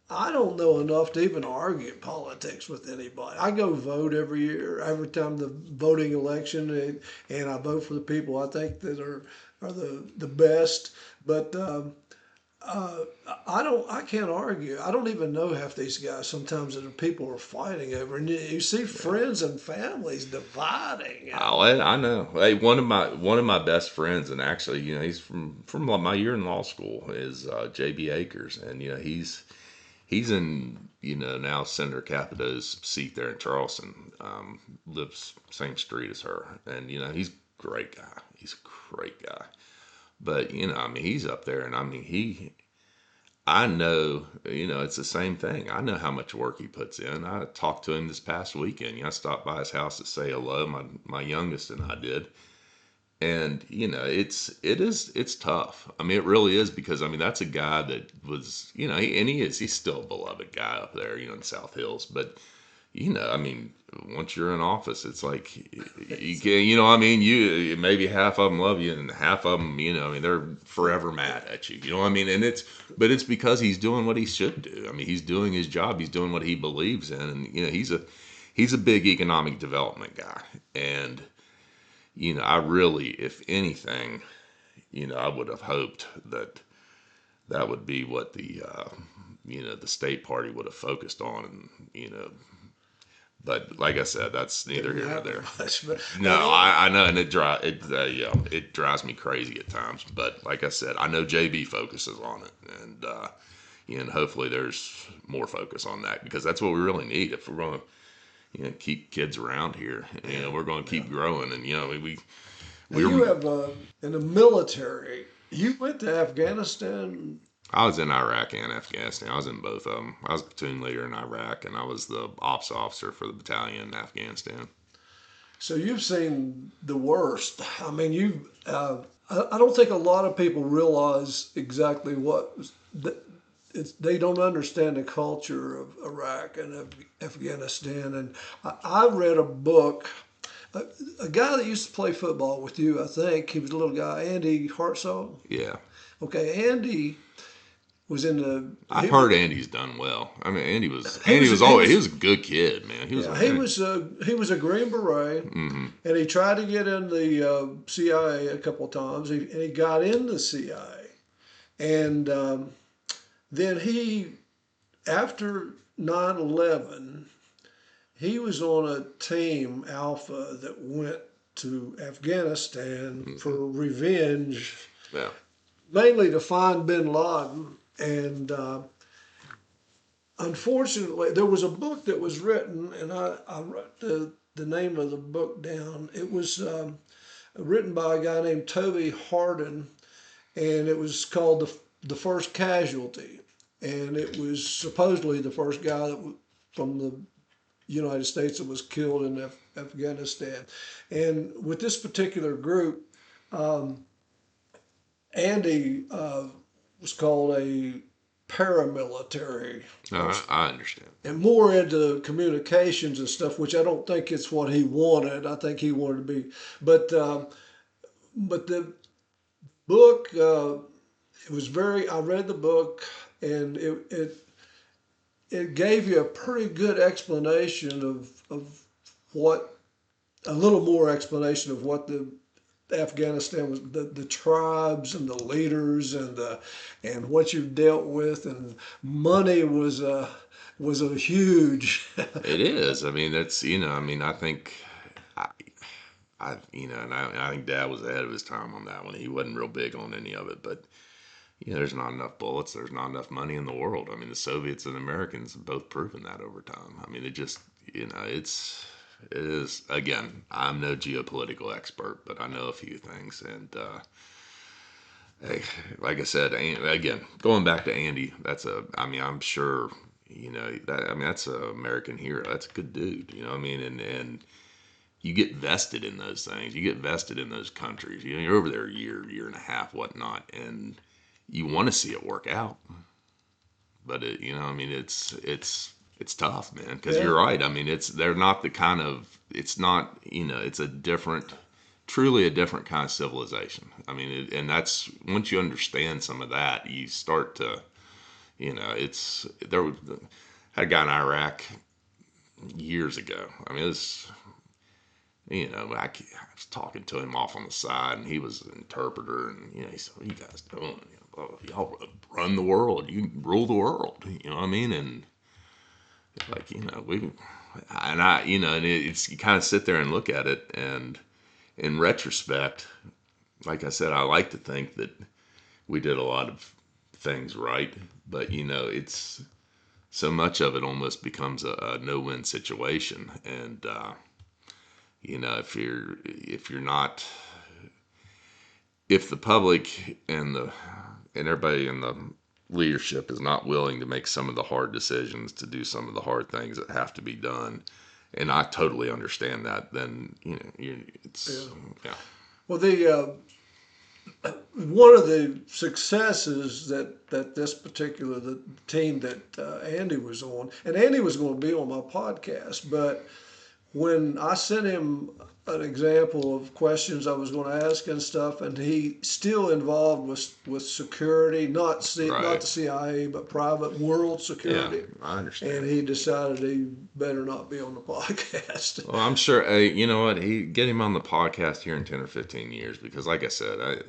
I don't know enough to even argue politics with anybody. I go vote every year, every time the voting election, and I vote for the people I think that are the best. But I can't argue. I don't even know half these guys sometimes that the people are fighting over, and you see friends and families dividing. Oh, I know. Hey, one of my best friends, and actually, he's from my year in law school, is J.B. Akers, and he's in now Senator Capito's seat there in Charleston. Lives same street as her, and he's a great guy. He's a great guy. But I mean, he's up there, and I mean, I know, it's the same thing. I know how much work he puts in. I talked to him this past weekend. I stopped by his house to say hello. My youngest and I did. And, it's tough. I mean, it really is, because, I mean, that's a guy that was, he's still a beloved guy up there, in South Hills. But, I mean, once you're in office, it's like, you can, I mean, maybe half of them love you and half of them, I mean, they're forever mad at you, what I mean? And but it's because he's doing what he should do. I mean, he's doing his job. He's doing what he believes in. And, he's a big economic development guy. And, I really, if anything, I would have hoped that would be what the state party would have focused on. And, but like I said, that's neither here nor there. No, I know, and it drives me crazy at times. But like I said, I know JB focuses on it, and hopefully there's more focus on that, because that's what we really need if we're going to keep kids around here. We're going to keep growing, and we you have in the military. You went to Afghanistan. I was in Iraq and Afghanistan. I was in both of them. I was platoon leader in Iraq, and I was the ops officer for the battalion in Afghanistan. So you've seen the worst. I mean, I don't think a lot of people realize exactly they don't understand the culture of Iraq and Afghanistan. And I read a book. A guy that used to play football with you, I think, he was a little guy, Andy Hartzell. Yeah. Okay, Andy was in the. I've heard Andy's done well. I mean, he was a good kid, man. He was a Green Beret, and he tried to get in the CIA a couple of times, and he got in the CIA, and then after 9/11, he was on a team Alpha that went to Afghanistan for revenge. Yeah. Mainly to find bin Laden. And unfortunately, there was a book that was written, and I wrote the name of the book down. It was written by a guy named Toby Hardin, and it was called The First Casualty. And it was supposedly the first guy from the United States that was killed in Afghanistan. And with this particular group, Andy was called a paramilitary, I understand. and more into communications and stuff, which I don't think it's what he wanted. I think he wanted to be, but but the book, it was very. I read the book, and it gave you a pretty good explanation of what, a little more explanation of what the Afghanistan was, the tribes and the leaders and what you dealt with, and money was a huge. It is. I mean, that's, I mean, I think, I, and I think Dad was ahead of his time on that one. He wasn't real big on any of it, but there's not enough bullets. There's not enough money in the world. I mean, the Soviets and Americans have both proven that over time. I mean, it just, it is, again, I'm no geopolitical expert, but I know a few things. And, hey, like I said, again, going back to Andy, I mean, I'm sure, I mean, that's an American hero. That's a good dude, I mean, and you get vested in those things. You get vested in those countries. You're over there a year and a half, whatnot, and you want to see it work out. But I mean, it's tough, man. Because you're right. I mean, they're not the kind of. It's not. It's a different, truly a different kind of civilization. I mean, and that's once you understand some of that, you start to, it's there. Had a guy in Iraq years ago. I mean, it was. I was talking to him off on the side, and he was an interpreter, and he said, "What are you guys doing? Y'all run the world. You rule the world." You know what I mean? And like we, and I, and it's you kind of sit there and look at it, and in retrospect, like I said, I like to think that we did a lot of things right, but it's so much of it almost becomes a no-win situation, and if you're not, if the public and everybody in the leadership is not willing to make some of the hard decisions, to do some of the hard things that have to be done, and I totally understand that, then it's yeah. Well, the one of the successes that this particular the team that Andy was on, and Andy was going to be on my podcast, but when I sent him an example of questions I was going to ask and stuff, and he still involved with security, not the CIA, but private world security. Yeah, I understand. And he decided he better not be on the podcast. Well, I'm sure. You know what? Get him on the podcast here in 10 or 15 years, because, like I said,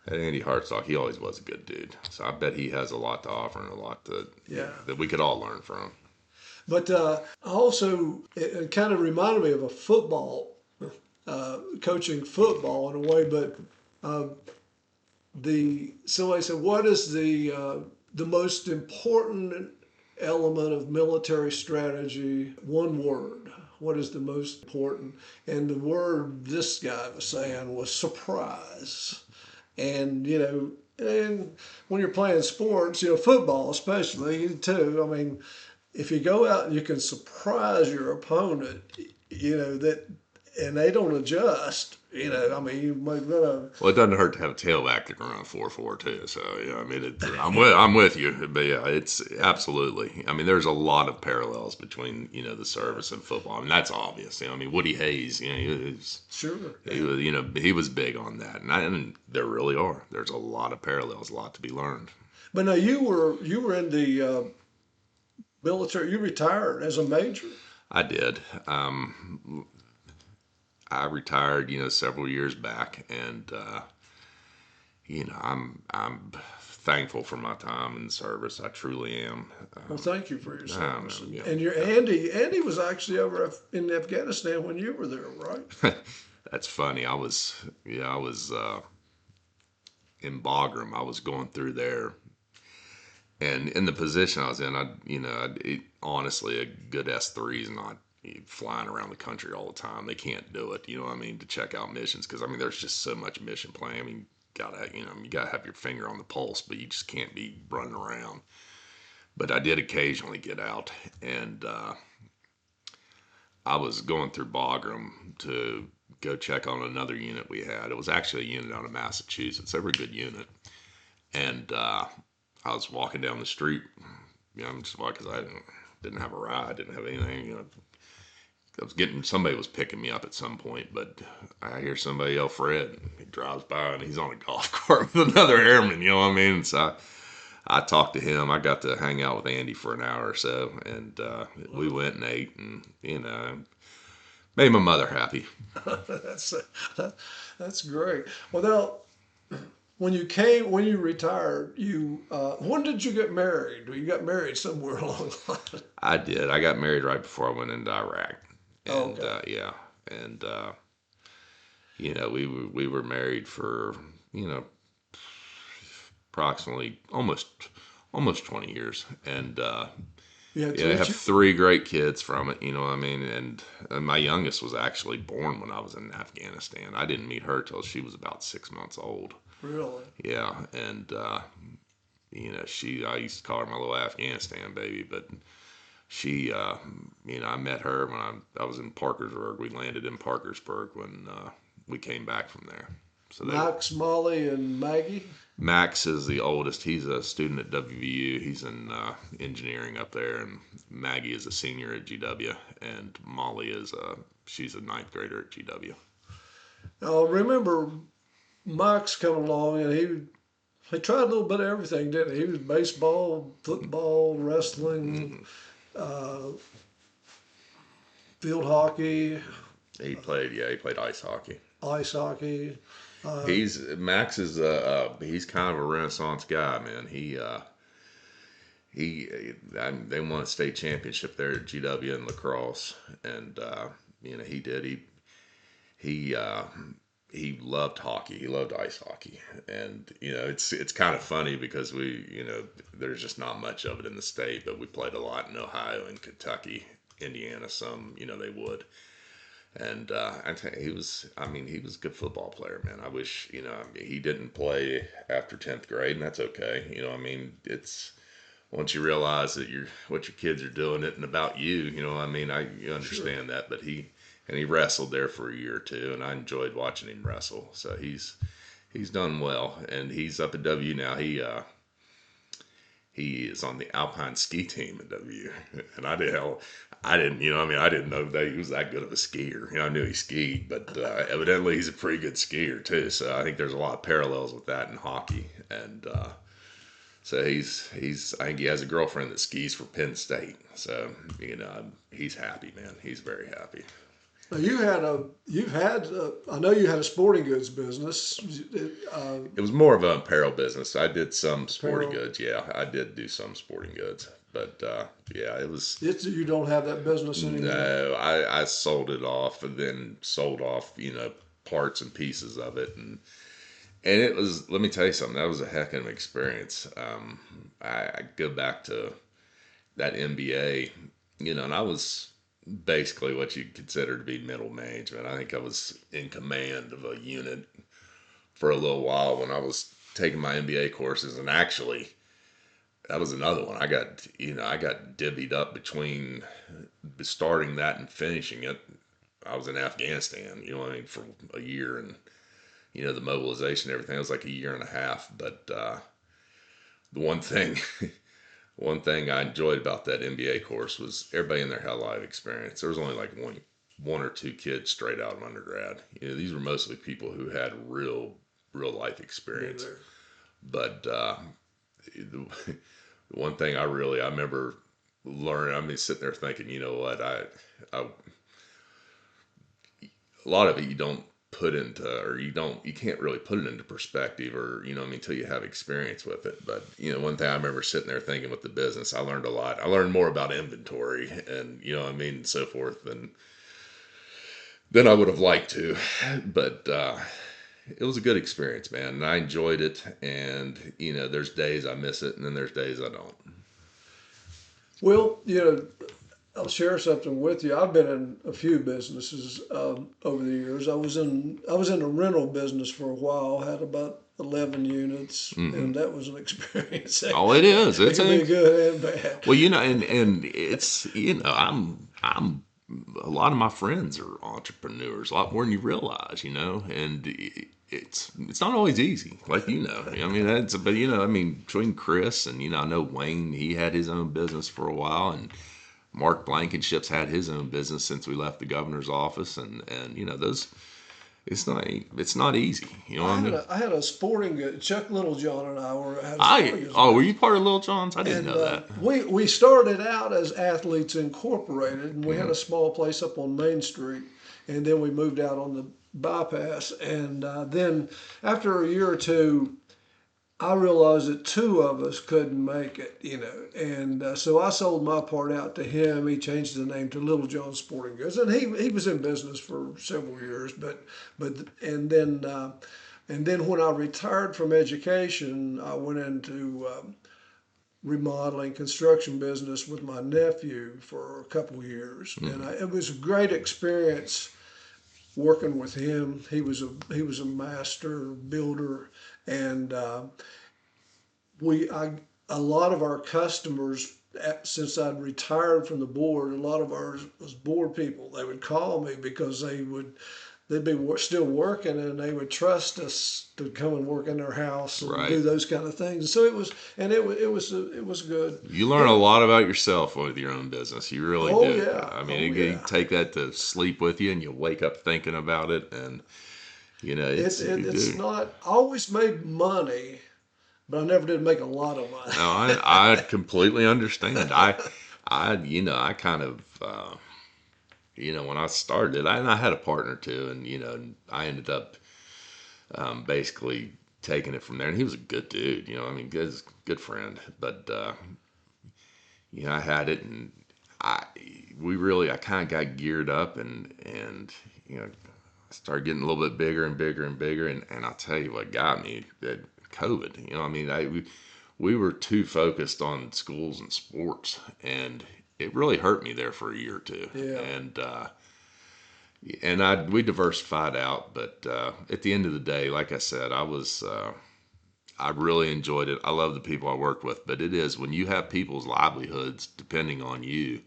Andy Hartsock, he always was a good dude. So I bet he has a lot to offer and a lot that we could all learn from. But also, it kind of reminded me of a football, coaching football in a way. But somebody said, "What is the most important element of military strategy?" One word. What is the most important? And the word this guy was saying was surprise. And and when you're playing sports, football especially too. I mean, if you go out and you can surprise your opponent, and they don't adjust, I mean, you might Well, it doesn't hurt to have a tailback that can run 4.4 too. So I mean, I'm with you, but yeah, it's absolutely. I mean, there's a lot of parallels between the service and football. I mean, that's obvious. I mean, Woody Hayes, sure, he was, he was big on that, and there really are. There's a lot of parallels, a lot to be learned. But now you were in the military. You retired as a major. I did. I retired, several years back, and I'm thankful for my time in service. I truly am. Well, thank you for your service. Yeah. And your Andy was actually over in Afghanistan when you were there, right? That's funny. I was in Bagram. I was going through there, and in the position I was in, honestly, a good S3 is not flying around the country all the time. They can't do it, you know what I mean, to check out missions, because I mean there's just so much mission planning. I mean, you gotta have your finger on the pulse, but you just can't be running around. But I did occasionally get out, and I was going through Bagram to go check on another unit we had. It was actually a unit out of Massachusetts. They were a good unit, And I was walking down the street. I'm just walking because I didn't have a ride, didn't have anything. Somebody was picking me up at some point, but I hear somebody yell Fred, and he drives by and he's on a golf cart with another airman, you know what I mean? So I talked to him. I got to hang out with Andy for an hour or so, and we went and ate, and made my mother happy. That's great. Well, now, when you retired, when did you get married? You got married somewhere along the line. I did. I got married right before I went into Iraq, and Okay. yeah, and we were married for approximately almost 20 years, and You had yeah, I three have children? 3 great kids from it. You know what I mean? And my youngest was actually born when I was in Afghanistan. I didn't meet her till she was about 6 months old. Really? Yeah, and I used to call her my little Afghanistan baby, but she, I met her when I was in Parkersburg. We landed in Parkersburg when we came back from there. So Max, Molly, and Maggie? Max is the oldest. He's a student at WVU. He's in engineering up there, and Maggie is a senior at GW, and Molly she's a ninth grader at GW. I remember Max coming along, and he tried a little bit of everything, didn't he? He was baseball, football, wrestling, uh, field hockey, He played ice hockey. ice hockey. Max is he's kind of a renaissance guy, man. They won a state championship there at GW in lacrosse, and he did. He loved hockey. He loved ice hockey, and it's kind of funny because there's just not much of it in the state, but we played a lot in Ohio and Kentucky, Indiana. Some they would. And I tell you, he was a good football player, man. I wish, he didn't play after 10th grade, and that's okay. It's once you realize that what your kids are doing isn't about you, you understand that. But he wrestled there for a year or two, and I enjoyed watching him wrestle. So he's done well, and he's up at W now. He is on the alpine ski team at W, and I didn't, I didn't know that he was that good of a skier. I knew he skied, but evidently he's a pretty good skier too. So I think there's a lot of parallels with that in hockey, and so I think he has a girlfriend that skis for Penn State. So he's happy, man. He's very happy. Now I know you had a sporting goods business. It was more of an apparel business. I did some sporting Apparel. goods. Yeah, I did do some sporting goods, but yeah, it was. You don't have that business anymore. No, I sold it off and then sold off, parts and pieces of it. And it was, let me tell you something, that was a heck of an experience. I go back to that NBA, and I was basically what you'd consider to be middle management. I think I was in command of a unit for a little while when I was taking my MBA courses. And actually, that was another one. I got divvied up between starting that and finishing it. I was in Afghanistan, for a year, and the mobilization, and everything. It was like a year and a half. But the one thing, one thing I enjoyed about that MBA course was everybody in there had a lot of experience. There was only like one or two kids straight out of undergrad. These were mostly people who had real life experience. But the one thing I remember learning, sitting there thinking, you know what, a lot of it you don't put into, or you can't really put it into perspective, or, until you have experience with it. But, one thing I remember sitting there thinking with the business, I learned a lot. I learned more about inventory and, and so forth than I would have liked to. But, it was a good experience, man, and I enjoyed it. And there's days I miss it, and then there's days I don't. Well, I'll share something with you. I've been in a few businesses over the years. I was in the rental business for a while. Had about 11 units, and that was an experience. Oh, it is. It can be good and bad. Well, and it's I'm a lot of my friends are entrepreneurs, a lot more than you realize, and it's not always easy, like I mean, between Chris and I know Wayne, he had his own business for a while, and Mark Blankenship's had his own business since we left the governor's office, and those it's not easy, I I had mean. a sporting good. Chuck Littlejohn and I had a sporting goods Were you part of Little John's? I didn't and know that. we started out as Athletes Incorporated, and we had a small place up on Main Street, and then we moved out on the bypass, and then after a year or two, I realized that two of us couldn't make it, and so I sold my part out to him. He changed the name to Little John Sporting Goods, and he was in business for several years. But and then when I retired from education, I went into remodeling construction business with my nephew for a couple of years, and it was a great experience working with him. He was a master builder, and a lot of our customers, since I'd retired from the board, a lot of ours was board people. They would call me because they'd be still working, and they would trust us to come and work in their house and Right. do those kind of things. So it was good. You learn a lot about yourself with your own business. You really Oh do. yeah, I mean, oh you yeah. take that to sleep with you, and you wake up thinking about it, and It's do. not. I always made money, but I never did make a lot of money. No, I completely understand. I kind of, when I started, I had a partner too, and I ended up basically taking it from there. And he was a good dude, I mean, good friend. But I had it, and I kind of got geared up, and I started getting a little bit bigger and bigger and bigger. And I'll tell you what got me, that COVID. I mean, we were too focused on schools and sports, and it really hurt me there for a year or two. Yeah. And we diversified out, but at the end of the day, like I said, I really enjoyed it. I love the people I worked with, but it is when you have people's livelihoods depending on you.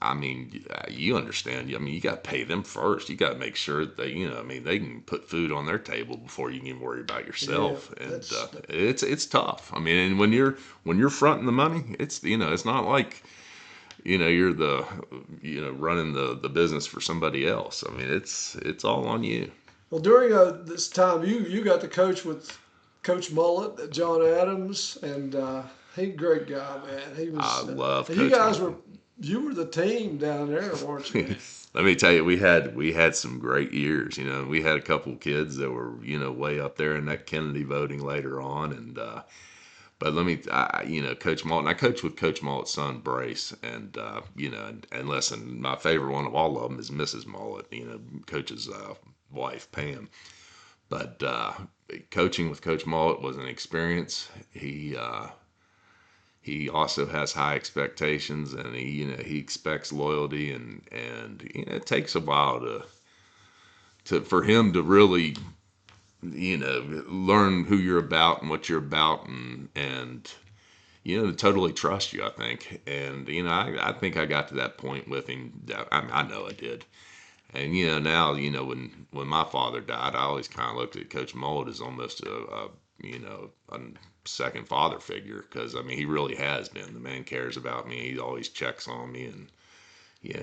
I mean, you understand. I mean, you got to pay them first. You got to make sure that I mean, they can put food on their table before you can worry about yourself. Yeah, And it's tough. I mean, and when you're fronting the money, it's not like you're the running the business for somebody else. I mean, it's all on you. Well, during this time, you got to coach with Coach Mullet, John Adams, and he great guy, man. He was. I love And you Coach guys Mullet. were the team down there, weren't you? Let me tell you, we had some great years. We had a couple kids that were way up there in that Kennedy voting later on, and but Coach Mullet, and I coached with Coach Mullet's son Brace, and and listen, my favorite one of all of them is Mrs. Mullet, Coach's wife Pam. But coaching with Coach Mullet was an experience. He also has high expectations, and he expects loyalty, and it takes a while for him to really learn who you're about and what you're about, and to totally trust you, I think. And I think I got to that point with him. I know I did. And now when my father died, I always kind of looked at Coach Mullet as almost a second father figure, because I mean, he really has been. The man cares about me. He always checks on me, and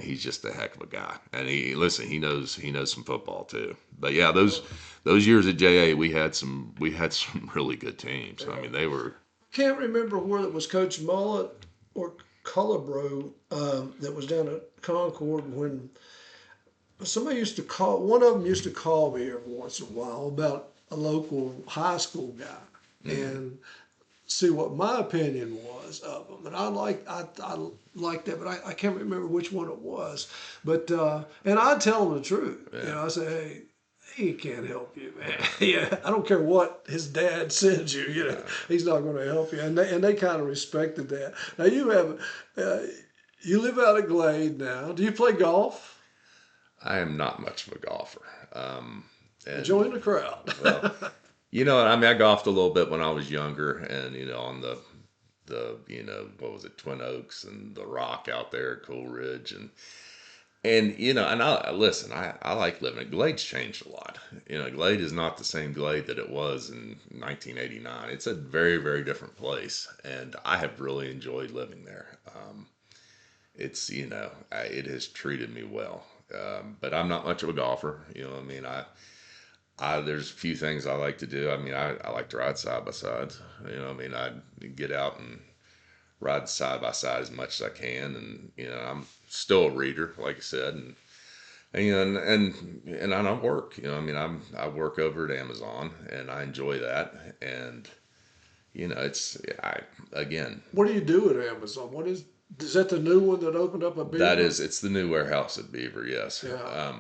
he's just a heck of a guy. And he knows some football too. But yeah, those years at JA, we had some really good teams. I mean, they were. Can't remember whether it was Coach Mullet or Culebro that was down at Concord when somebody used to call. One of them used to call me every once in a while about a local high school guy and see what my opinion was of them. And I liked that, but I can't remember which one it was. But and I'd tell them the truth. Yeah. I say, hey, he can't help you, man. Yeah, I don't care what his dad sends you. He's not going to help you. And they kind of respected that. Now you live out of Glade now. Do you play golf? I am not much of a golfer. And, Join the crowd. Well, I mean, I golfed a little bit when I was younger, and on the what was it, Twin Oaks and the Rock out there at Cool Ridge, and And, and I like living. Glade's changed a lot. Glade is not the same Glade that it was in 1989. It's a very, very different place. And I have really enjoyed living there. It's, it has treated me well. But I'm not much of a golfer. There's a few things I like to do. I like to ride side by sides. I get out and ride side by side as much as I can. And, I'm still a reader, like I said. And I don't work. I work over at Amazon, and I enjoy that. And again. What do you do at Amazon? Is that the new one that opened up a Beaver? It's the new warehouse at Beaver. Yes. Yeah.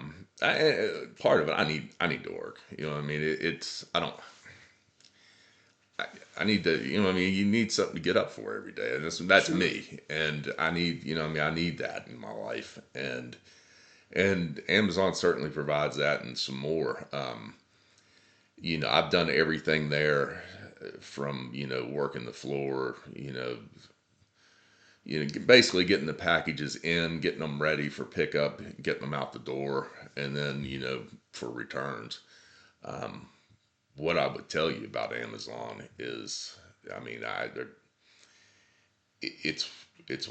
Part of it, I need to work. I don't. I need to, you need something to get up for every day, and that's Sure. me. And I need, I need that in my life, and Amazon certainly provides that and some more. I've done everything there from, working the floor, basically getting the packages in, getting them ready for pickup, getting them out the door, and then, for returns. What I would tell you about Amazon is, it's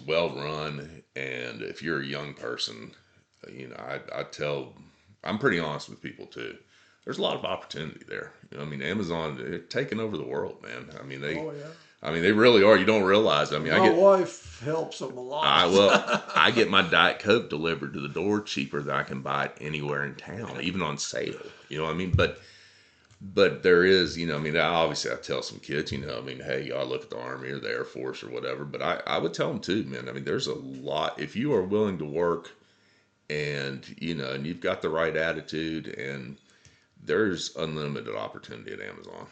well run, and if you're a young person, I'm pretty honest with people too. There's a lot of opportunity there. Amazon, they're taking over the world, man. Oh, yeah. They really are. You don't realize. My wife helps them a lot. I get my Diet Coke delivered to the door cheaper than I can buy it anywhere in town, even on sale. But there is, obviously I tell some kids, hey, y'all look at the Army or the Air Force or whatever. But I would tell them too, man. There's a lot. If you are willing to work and, and you've got the right attitude, and there's unlimited opportunity at Amazon.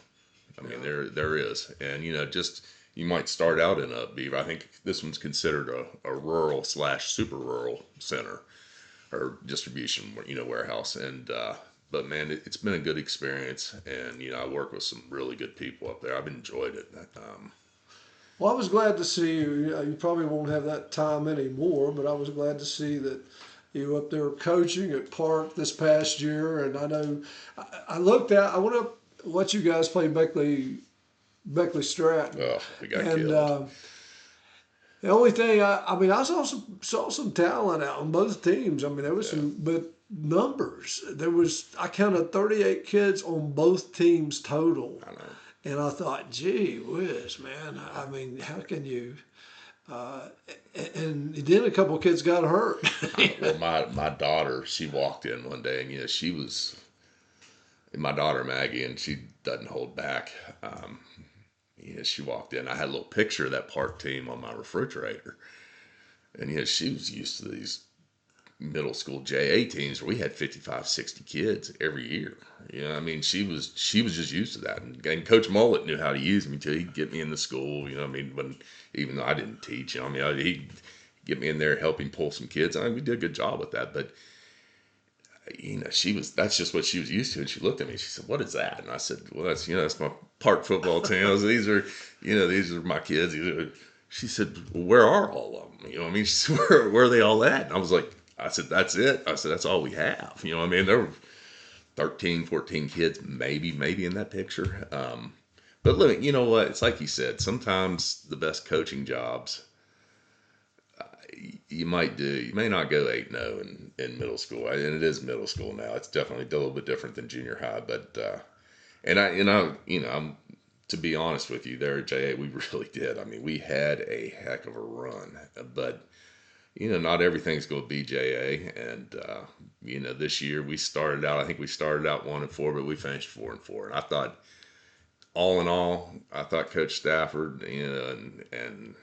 There is. And, you might start out in a Beaver. I think this one's considered a rural / super rural center or distribution, warehouse. And, but man, it's been a good experience, and I work with some really good people up there. I've enjoyed it. Well, I was glad to see you. You probably won't have that time anymore, but I was glad to see that you were up there coaching at Park this past year. And I know I looked out. I went up watch you guys play Beckley Stratton. Oh, we got and killed. the only thing I saw some talent out on both teams. There was some, but numbers. I counted 38 kids on both teams total. I know. And I thought, gee whiz, man. How can you? And then a couple of kids got hurt. Well, my daughter, she walked in one day, and she was my daughter Maggie, and she doesn't hold back. She walked in. I had a little picture of that Park team on my refrigerator, and she was used to these middle school JA teams where we had 55, 60 kids every year. She was just used to that. And Coach Mullet knew how to use me too. He'd get me in the school, even though I didn't teach, he'd get me in there, help him pull some kids. We did a good job with that. But, that's just what she was used to. And she looked at me, she said, "What is that?" And I said, "Well, that's my Park football team. These are my kids." She said, "Well, where are all of them?" She said, where are they all at? And I said, "That's it." I said, "That's all we have." There were 13, 14 kids, maybe in that picture. But look, you know what? It's like you said, sometimes the best coaching jobs you may not go 8-0 in middle school. And it is middle school now. It's definitely a little bit different than junior high. But, to be honest with you, there at JA, we really did. We had a heck of a run, but not everything's going to be JA. And, this year I think we started out 1-4, but we finished 4-4. And I thought, all in all, Coach Stafford, and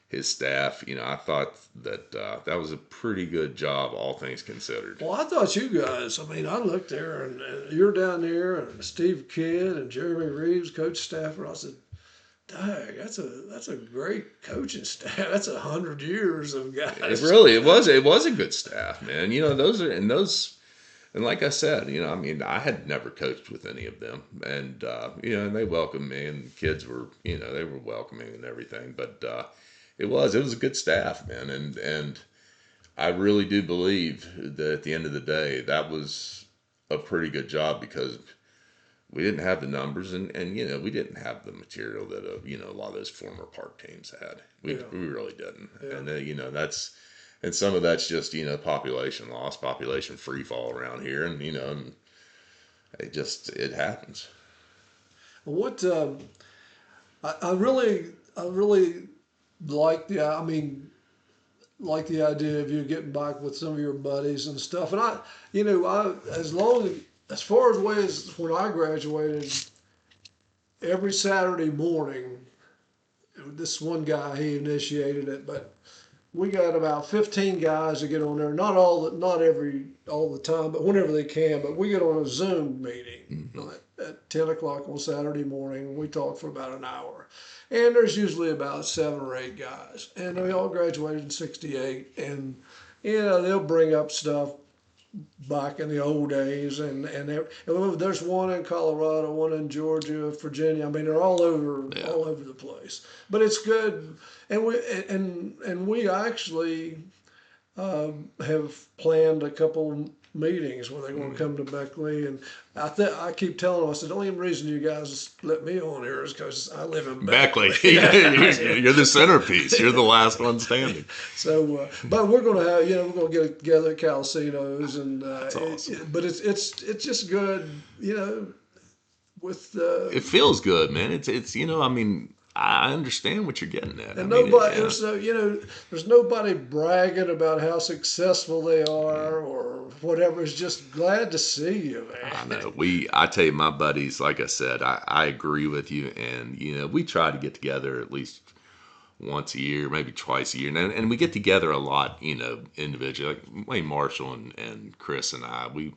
his staff, I thought that that was a pretty good job, all things considered. Well, I thought you guys, I looked there, and you're down there, and Steve Kidd and Jeremy Reeves, Coach Stafford. I said, "Dang, that's a great coaching staff. That's 100 years of guys." It was a good staff, man. And like I said, I had never coached with any of them, and and they welcomed me, and the kids were, they were welcoming and everything. But it was a good staff, man, and I really do believe that at the end of the day, that was a pretty good job because we didn't have the numbers and we didn't have the material that a lot of those former park teams had. We really didn't. Yeah. And and some of that's just population loss, population free fall around here, and it happens. What I really like like the idea of you getting back with some of your buddies and stuff. And as far as ways when I graduated, every Saturday morning, this one guy, he initiated it, but we got about 15 guys that get on there. Not all the time, but whenever they can. But we get on a Zoom meeting at 10 o'clock on Saturday morning. We talk for about an hour. And there's usually about 7 or 8 guys. And they all graduated in 68. And, they'll bring up stuff back in the old days. And there's one in Colorado, one in Georgia, Virginia. I mean, they're all over the place. But it's good. And we actually have planned a couple meetings where they're going to come to Beckley, and I keep telling them, I said, the only reason you guys let me on here is because I live in Beckley. You're the centerpiece. You're the last one standing. So, but we're going to have, we're going to get together at Calcino's, and that's awesome. But it's just good, with it feels good, man. It's I understand what you're getting at. And there's nobody bragging about how successful they are or whatever. It's just glad to see you, man. I know. I tell you, my buddies, like I said, I agree with you. And, we try to get together at least once a year, maybe twice a year. And we get together a lot, individually. Like Wayne Marshall and Chris and I, we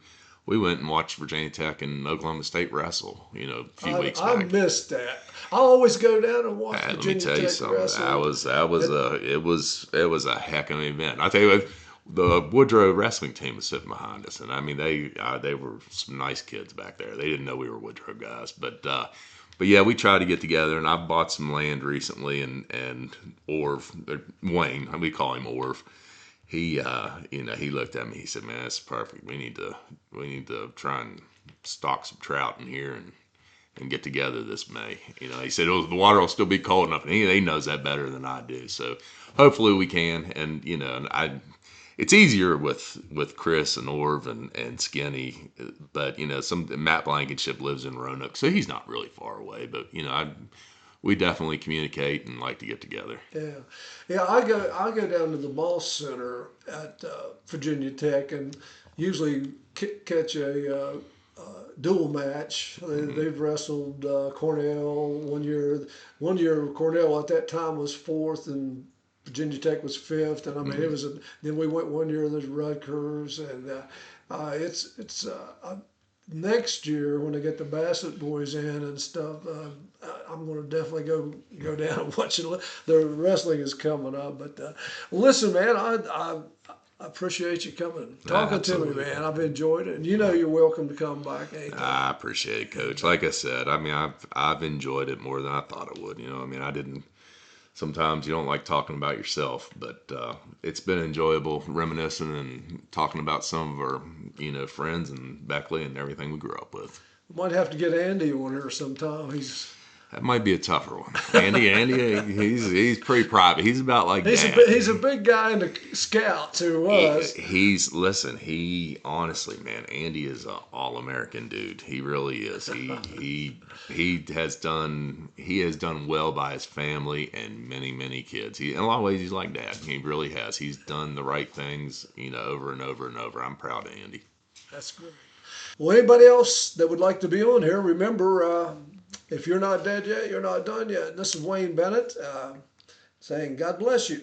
went and watched Virginia Tech and Oklahoma State wrestle, a few weeks back. I missed that. I always go down and watch Virginia Tech wrestle. Let me tell you something. It was a heck of an event. I tell you what, the Woodrow wrestling team was sitting behind us, and I mean they were some nice kids back there. They didn't know we were Woodrow guys, but yeah, we tried to get together, and I bought some land recently, and Orv, Wayne, we call him Orv. He he looked at me. He said, "Man, that's perfect. We need to try and stock some trout in here and get together this May." He said, "Oh, the water will still be cold enough," and he knows that better than I do. So hopefully we can. And it's easier with Chris and Orv and Skinny, but Matt Blankenship lives in Roanoke, so he's not really far away. But we definitely communicate and like to get together. Yeah. I go down to the Moss Center at Virginia Tech and usually catch a dual match. They've wrestled Cornell one year. One year Cornell at that time was 4th and Virginia Tech was 5th, and I mean it was. Then we went one year. There's Rutgers, and it's. Next year, when they get the Bassett boys in and stuff, I'm going to definitely go down and watch it. The wrestling is coming up. But listen, man, I appreciate you coming, talking to me, man. I've enjoyed it, and you're welcome to come back anytime. I appreciate it, Coach. Like I said, I mean, I've enjoyed it more than I thought I would. I didn't. Sometimes you don't like talking about yourself, but it's been enjoyable reminiscing and talking about some of our, friends and Beckley and everything we grew up with. Might have to get Andy on here sometime. That might be a tougher one. Andy, he's pretty private. He's about like he's a big guy in the Scouts who was. He honestly, man, Andy is an all-American dude. He really is. He has done well by his family and many kids. In a lot of ways, he's like Dad. He really has. He's done the right things, over and over and over. I'm proud of Andy. That's great. Well, anybody else that would like to be on here, remember, if you're not dead yet, you're not done yet. This is Wayne Bennett saying God bless you.